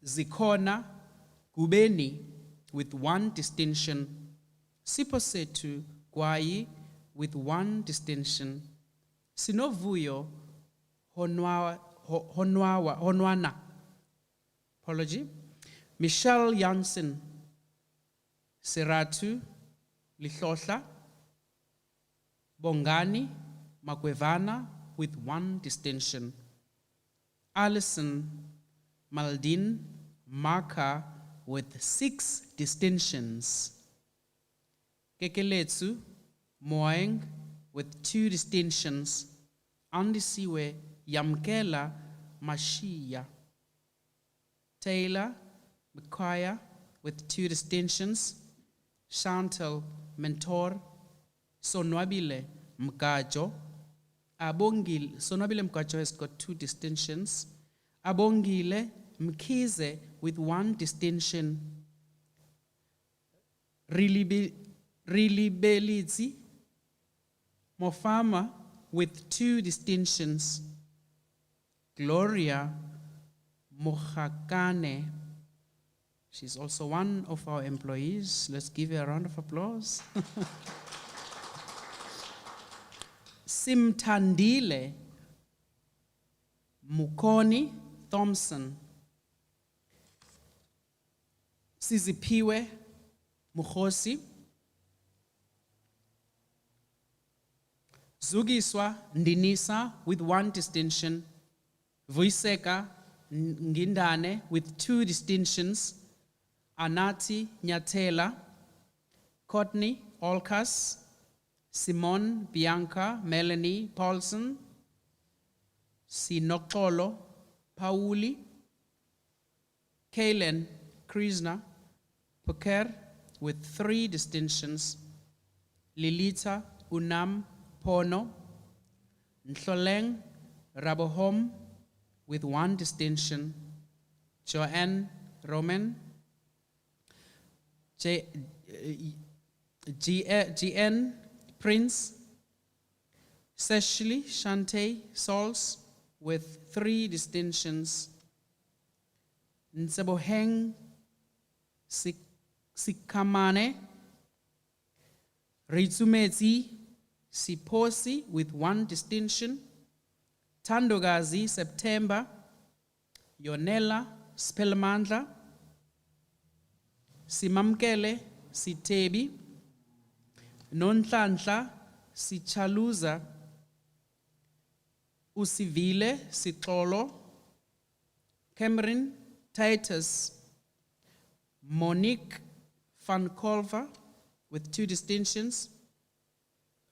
Zikona Gubeni with 1 distinction. Siposetu Gwai with 1 distinction. Sinovuyo Honwana, apology. Michelle Janssen Seratu Lihlohla, Bongani Makwevana with 1 distinction. Alison Maldin Maka with 6 distinctions. Kekeletsu Moeng with 2 distinctions. Andisiwe Yamkela Mashia. Taylor Mkaya with 2 distinctions. Chantal Mentor Sonwabile Mkajo. Sonwabile Mkajo has got 2 distinctions. Abongile Mkize with 1 distinction. Rilibelizi Mofama with 2 distinctions, Gloria Mohakane. She's also one of our employees. Let's give her a round of applause. Simtandile Mukoni Thompson. Sizipiwe Mukhosi. Zugiswa Ndinisa with 1 distinction. Vuiseka Ngindane with 2 distinctions. Anati Nyatela. Courtney Olkas. Simone Bianca Melanie Paulson. Sinokolo Pauli. Kalen Krishna Poker with 3 distinctions. Lilita Unam Pono. Nhloleng Rabohom with 1 distinction. Joanne Roman. GN Prince. Seshli Shante Sols with 3 distinctions. Nseboheng Sikamane. Rizumezi Siposi with 1 distinction. Tandogazi September. Yonela Spelmandla. Simamkele Sitebi. Nonhlanhla Sichaluza. Usivile Sixolo. Cameron Titus. Monique Van Colver with 2 distinctions.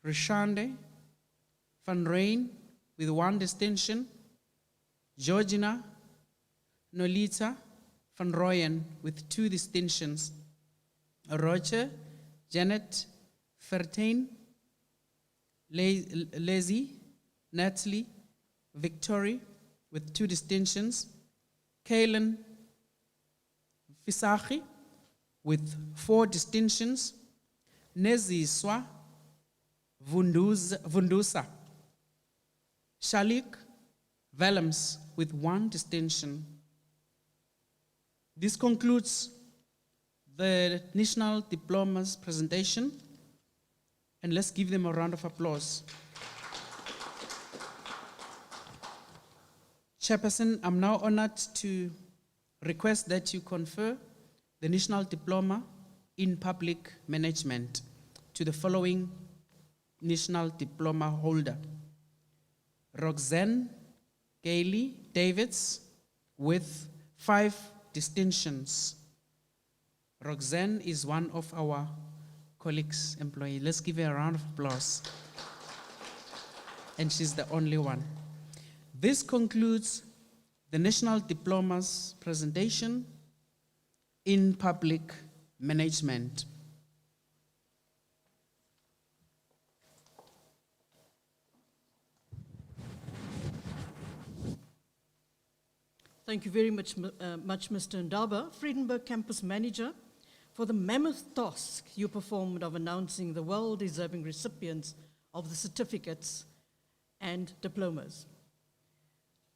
Rishande Van Rijn with 1 distinction. Georgina Nolita Van Rooyen with 2 distinctions. Roger Janet Fertain. Lazy Natalie Victory with 2 distinctions. Kalen Fisachi with 4 distinctions. Neziswa Vundusa. Shalik Vellums with 1 distinction. This concludes the National Diplomas presentation, and let's give them a round of applause. Chairperson, I'm now honored to request that you confer the National Diploma in Public Management to the following National Diploma holder: Roxanne Gailey Davids with 5 distinctions. Roxanne is one of our colleagues, employee. Let's give her a round of applause. And she's the only one. This concludes the National Diplomas presentation in public management. Thank you very much, Mr. Ndaba, Vredenburg Campus Manager, for the mammoth task you performed of announcing the well-deserving recipients of the certificates and diplomas.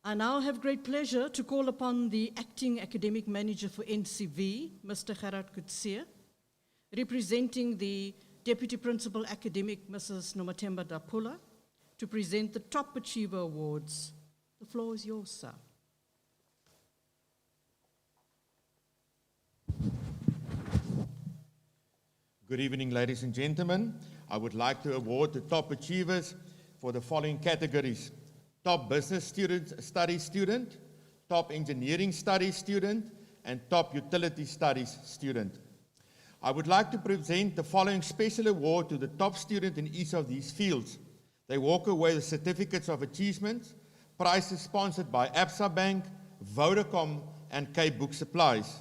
I now have great pleasure to call upon the Acting Academic Manager for NCV, Mr. Gerard Kutsia, representing the Deputy Principal Academic, Mrs. Nomathemba Dapula, to present the Top Achiever Awards. The floor is yours, sir. Good evening, ladies and gentlemen. I would like to award the top achievers for the following categories: top business studies student, top engineering studies student, and top utility studies student. I would like to present the following special award to the top student in each of these fields. They walk away with certificates of achievement, prizes sponsored by Absa Bank, Vodacom, and Cape Book Supplies.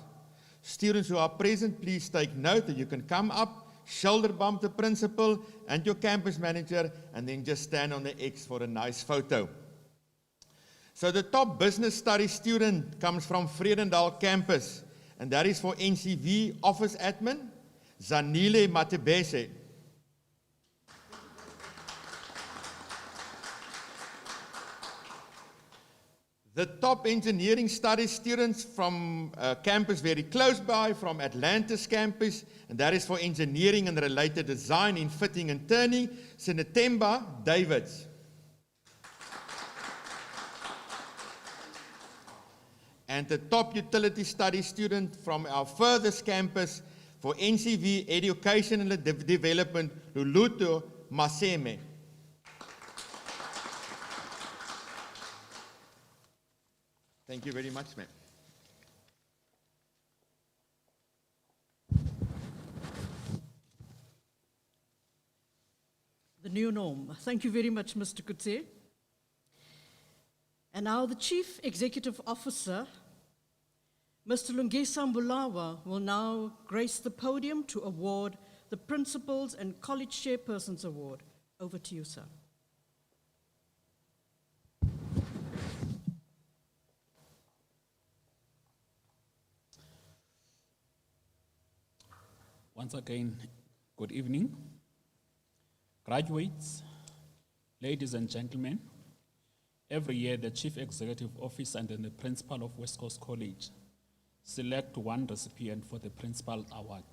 Students who are present, please take note that you can come up, shoulder bump the principal and your campus manager, and then just stand on the X for a nice photo. So the top business studies student comes from Vredendal campus, and that is for NCV Office Admin, Zanile Matebese. The top engineering studies students from a campus very close by, from Atlantis campus, and that is for engineering and related design in fitting and turning, Sinetemba Davids. And the top utility studies student from our furthest campus for NCV Education and Development, Luluto Maseme. Thank you very much, ma'am. The new norm. Thank you very much, Mr. Kutse. And now the Chief Executive Officer, Mr. Lungisa Mbulawa, will now grace the podium to award the Principals and College Chairpersons Award. Over to you, sir. Once again, good evening. Graduates, ladies and gentlemen, every year the Chief Executive Officer and then the Principal of West Coast College select one recipient for the Principal Award.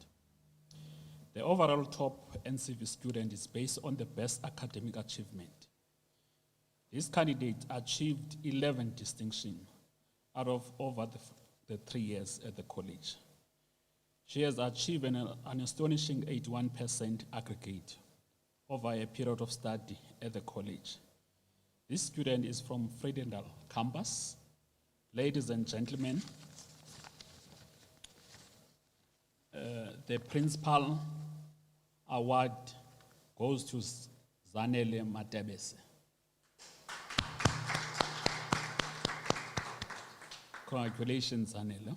The overall top NCV student is based on the best academic achievement. This candidate achieved 11 distinctions out of over the 3 years at the college. She has achieved an astonishing 81% aggregate over a period of study at the college. This student is from Vredendal campus. Ladies and gentlemen, the Principal Award goes to Zanele Matebese. Congratulations, Zanele.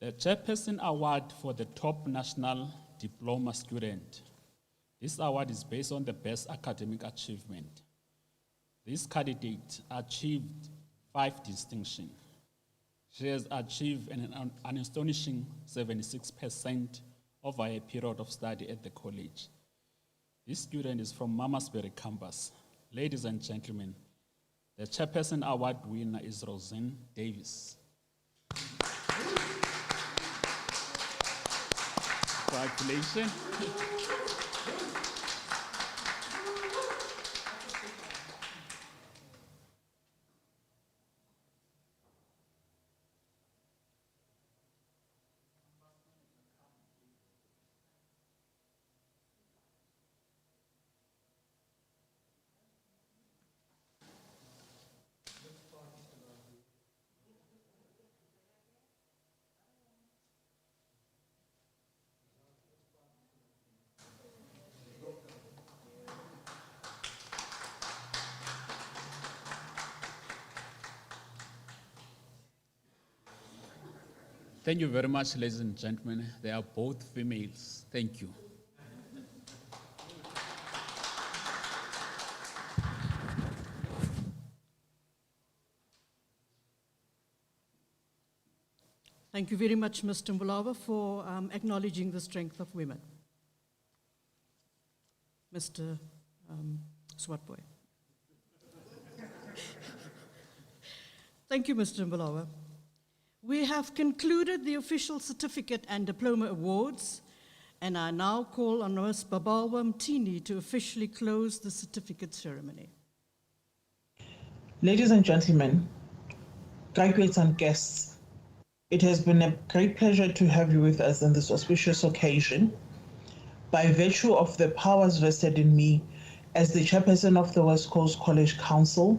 The Chairperson Award for the top national diploma student. This award is based on the best academic achievement. This candidate achieved 5 distinctions. She has achieved an astonishing 76% over a period of study at the college. This student is from Mamasbury campus. Ladies and gentlemen, the Chairperson Award winner is Rosine Davis. Congratulations. Thank you very much, ladies and gentlemen. They are both females. Thank you. Thank you very much, Mr. Mbulawa, for acknowledging the strength of women. Mr. Swatboy. Thank you, Mr. Mbulawa. We have concluded the official certificate and diploma awards, and I now call on Ms. Babalwa Mtini to officially close the certificate ceremony. Ladies and gentlemen, graduates and guests, it has been a great pleasure to have you with us on this auspicious occasion. By virtue of the powers vested in me as the chairperson of the West Coast College Council,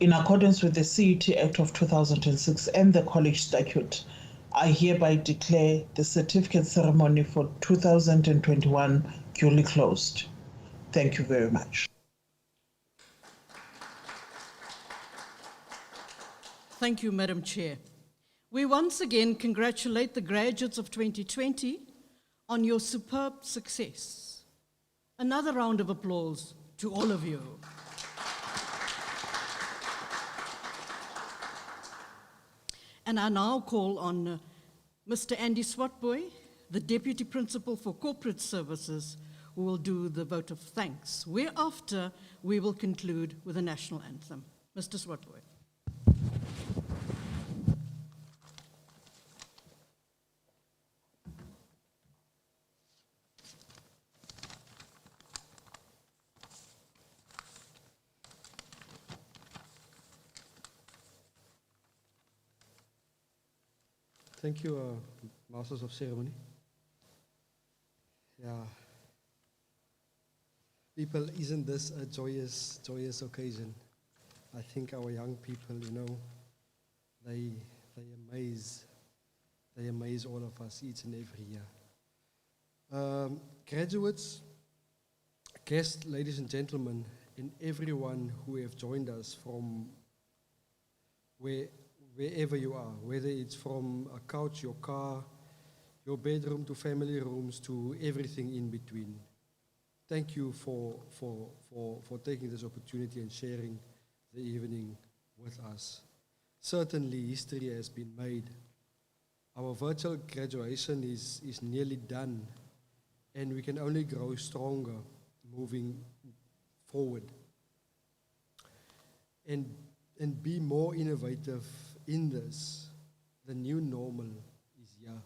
in accordance with the CET Act of 2006 and the College Statute, I hereby declare the certificate ceremony for 2021 duly closed. Thank you very much. Thank you, Madam Chair. We once again congratulate the graduates of 2020 on your superb success. Another round of applause to all of you. And I now call on Mr. Andy Swatboy, the Deputy Principal for Corporate Services, who will do the vote of thanks, whereafter we will conclude with the national anthem. Mr. Swatboy. Thank you, Masters of Ceremony. Yeah. People, isn't this a joyous, joyous occasion? I think our young people, you know, they amaze all of us each and every year. Graduates, guests, ladies and gentlemen, and everyone who have joined us from wherever you are, whether it's from a couch, your car, your bedroom, to family rooms, to everything in between. Thank you for taking this opportunity and sharing the evening with us. Certainly, history has been made. Our virtual graduation is nearly done, and we can only grow stronger moving forward and be more innovative in this. The new normal is here.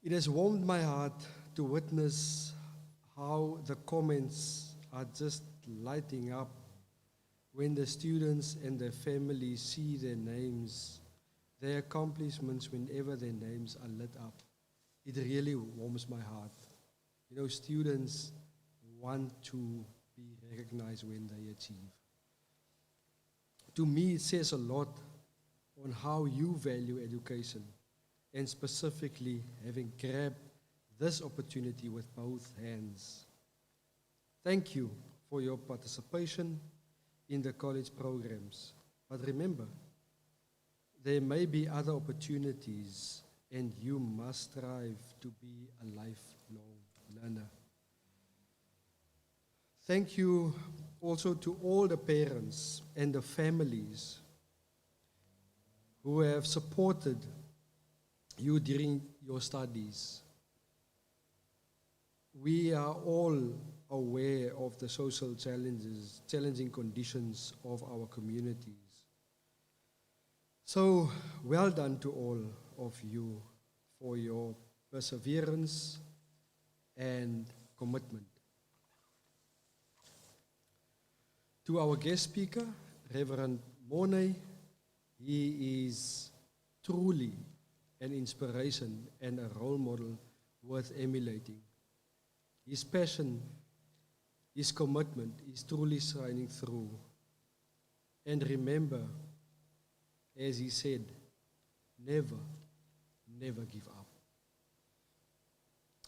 It has warmed my heart to witness how the comments are just lighting up when the students and their families see their names, their accomplishments, whenever their names are lit up. It really warms my heart. You know, students want to be recognized when they achieve. To me, it says a lot on how you value education, and specifically having grabbed this opportunity with both hands. Thank you for your participation in the college programs. But remember, there may be other opportunities, and you must strive to be a lifelong learner. Thank you also to all the parents and the families who have supported you during your studies. We are all aware of the social challenges, challenging conditions of our communities. So, well done to all of you for your perseverance and commitment. To our guest speaker, Reverend Morney, he is truly an inspiration and a role model worth emulating. His passion, his commitment is truly shining through. And remember, as he said, never, never give up.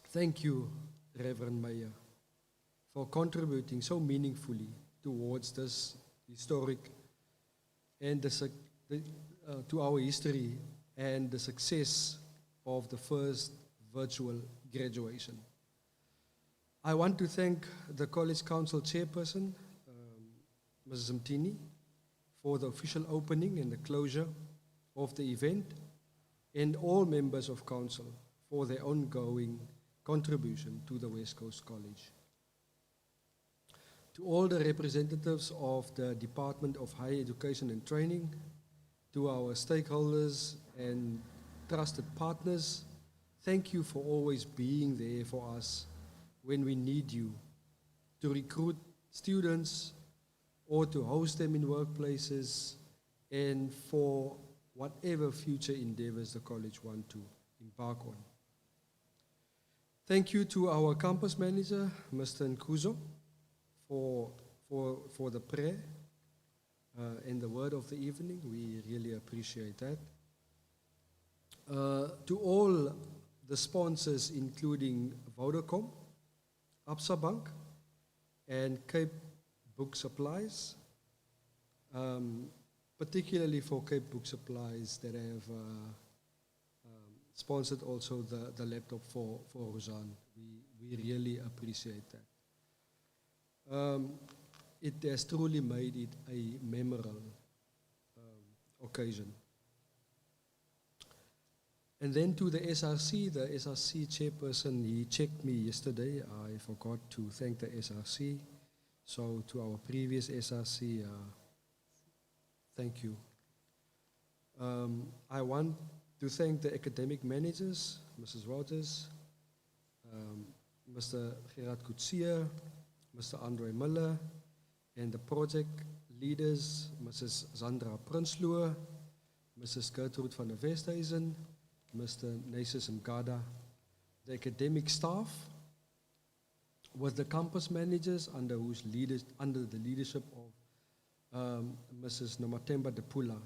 Thank you, Reverend Meyer, for contributing so meaningfully towards this historic and to our history and the success of the first virtual graduation. I want to thank the College Council Chairperson, Mrs. Mtini, for the official opening and the closure of the event, and all members of Council for their ongoing contribution to the West Coast College. To all the representatives of the Department of Higher Education and Training, to our stakeholders and trusted partners, thank you for always being there for us when we need you to recruit students or to host them in workplaces and for whatever future endeavors the college want to embark on. Thank you to our campus manager, Mr. Nkuzo, for the prayer and the word of the evening. We really appreciate that. To all the sponsors, including Vodacom, Absa Bank, and Cape Book Supplies, particularly for Cape Book Supplies that have sponsored also the laptop for Roseanne. We really appreciate that. It has truly made it a memorable occasion. And then to the SRC chairperson, he checked me yesterday. I forgot to thank the SRC. So to our previous SRC, thank you. I want to thank the academic managers, Mrs. Rogers, Mr. Gerard Kutsia, Mr. Andre Miller, and the project leaders, Mrs. Zandra Prinsloo, Mrs. Gertrude van der Westhuizen, Mr. Nasus Mgada, the academic staff, with the campus managers under the leadership of Mrs. Nomatemba Depula.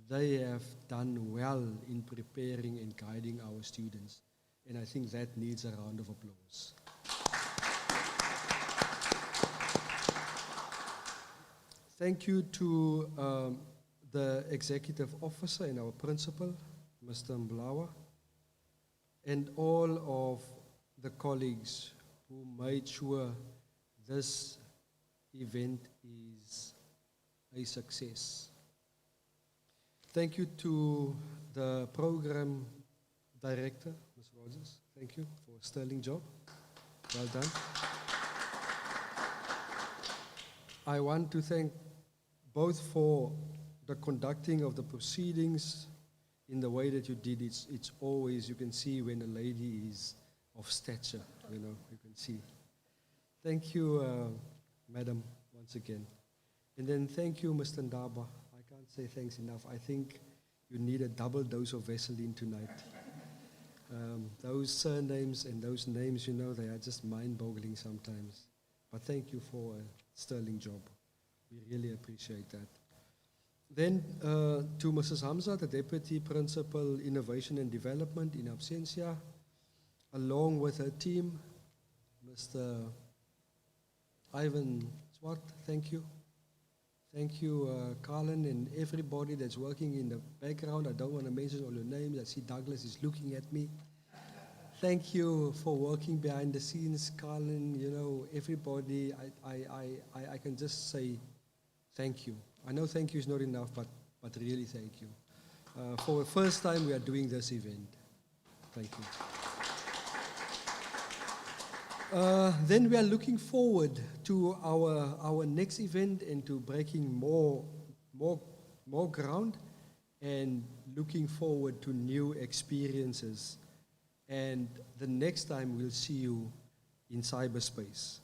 They have done well in preparing and guiding our students, and I think that needs a round of applause. Thank you to the executive officer and our principal, Mr. Mblawa, and all of the colleagues who made sure this event is a success. Thank you to the program director, Ms. Rogers. Thank you for a sterling job. Well done. I want to thank both for the conducting of the proceedings in the way that you did. It's always, you can see when a lady is of stature, you can see. Thank you, Madam, once again. And then thank you, Mr. Ndaba. I can't say thanks enough. I think you need a double dose of Vaseline tonight. Those surnames and those names, they are just mind-boggling sometimes. But thank you for a sterling job. We really appreciate that. Then to Mrs. Hamza, the Deputy Principal, Innovation and Development in absentia, along with her team, Mr. Ivan Swart, thank you. Thank you, Carlin, and everybody that's working in the background. I don't want to mention all your names. I see Douglas is looking at me. Thank you for working behind the scenes, Carlin. Everybody, I can just say thank you. I know thank you is not enough, but really thank you. For the first time, we are doing this event. Thank you. Then we are looking forward to our next event and to breaking more ground and looking forward to new experiences. And the next time we'll see you in cyberspace.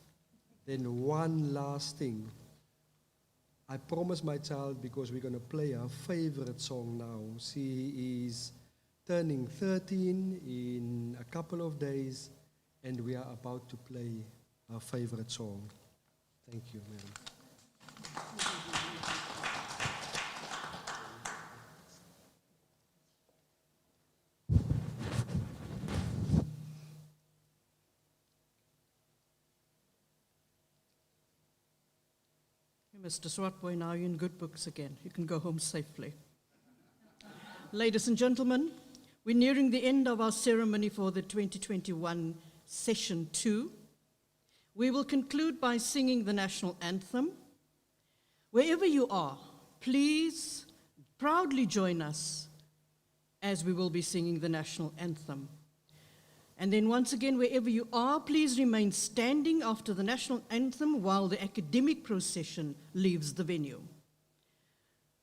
Then one last thing. I promised my child, because we're going to play her favorite song now. She is turning 13 in a couple of days, and we are about to play her favorite song. Thank you, madam. Mr. Swartboy, now you're in good books again. You can go home safely. Ladies and gentlemen, we're nearing the end of our ceremony for the 2021 Session 2. We will conclude by singing the national anthem. Wherever you are, please proudly join us as we will be singing the national anthem. And then once again, wherever you are, please remain standing after the national anthem while the academic procession leaves the venue.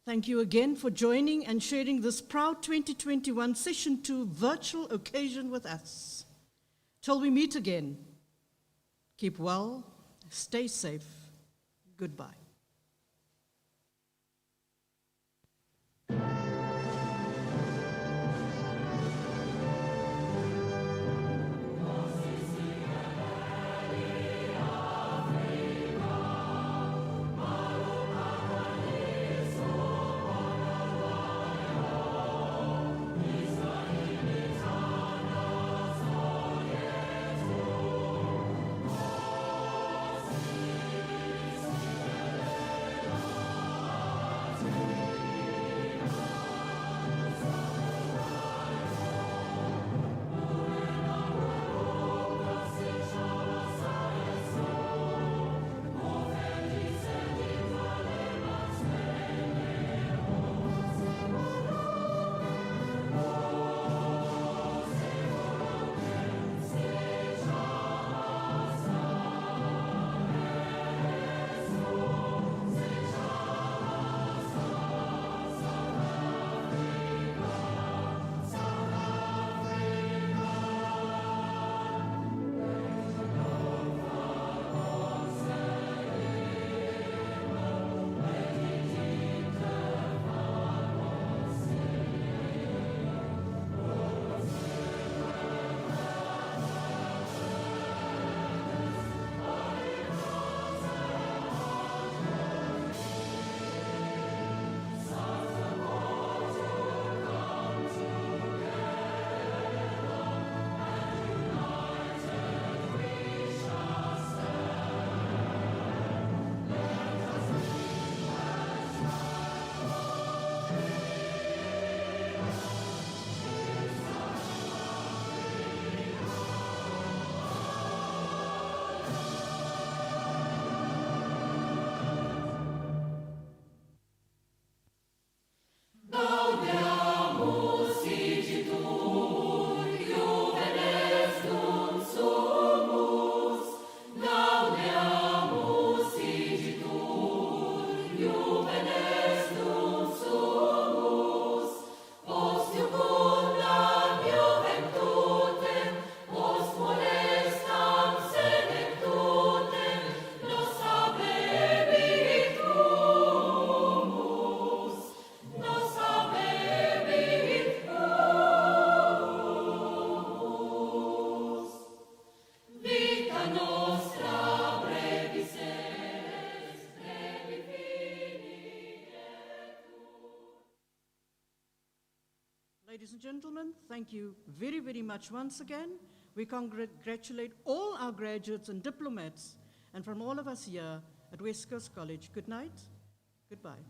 Thank you again for joining and sharing this proud 2021 Session 2 virtual occasion with us. Till we meet again, keep well, stay safe, goodbye. gentlemen, thank you very, very much once again. We congratulate all our graduates and diplomats, and from all of us here at West Coast College, good night, goodbye.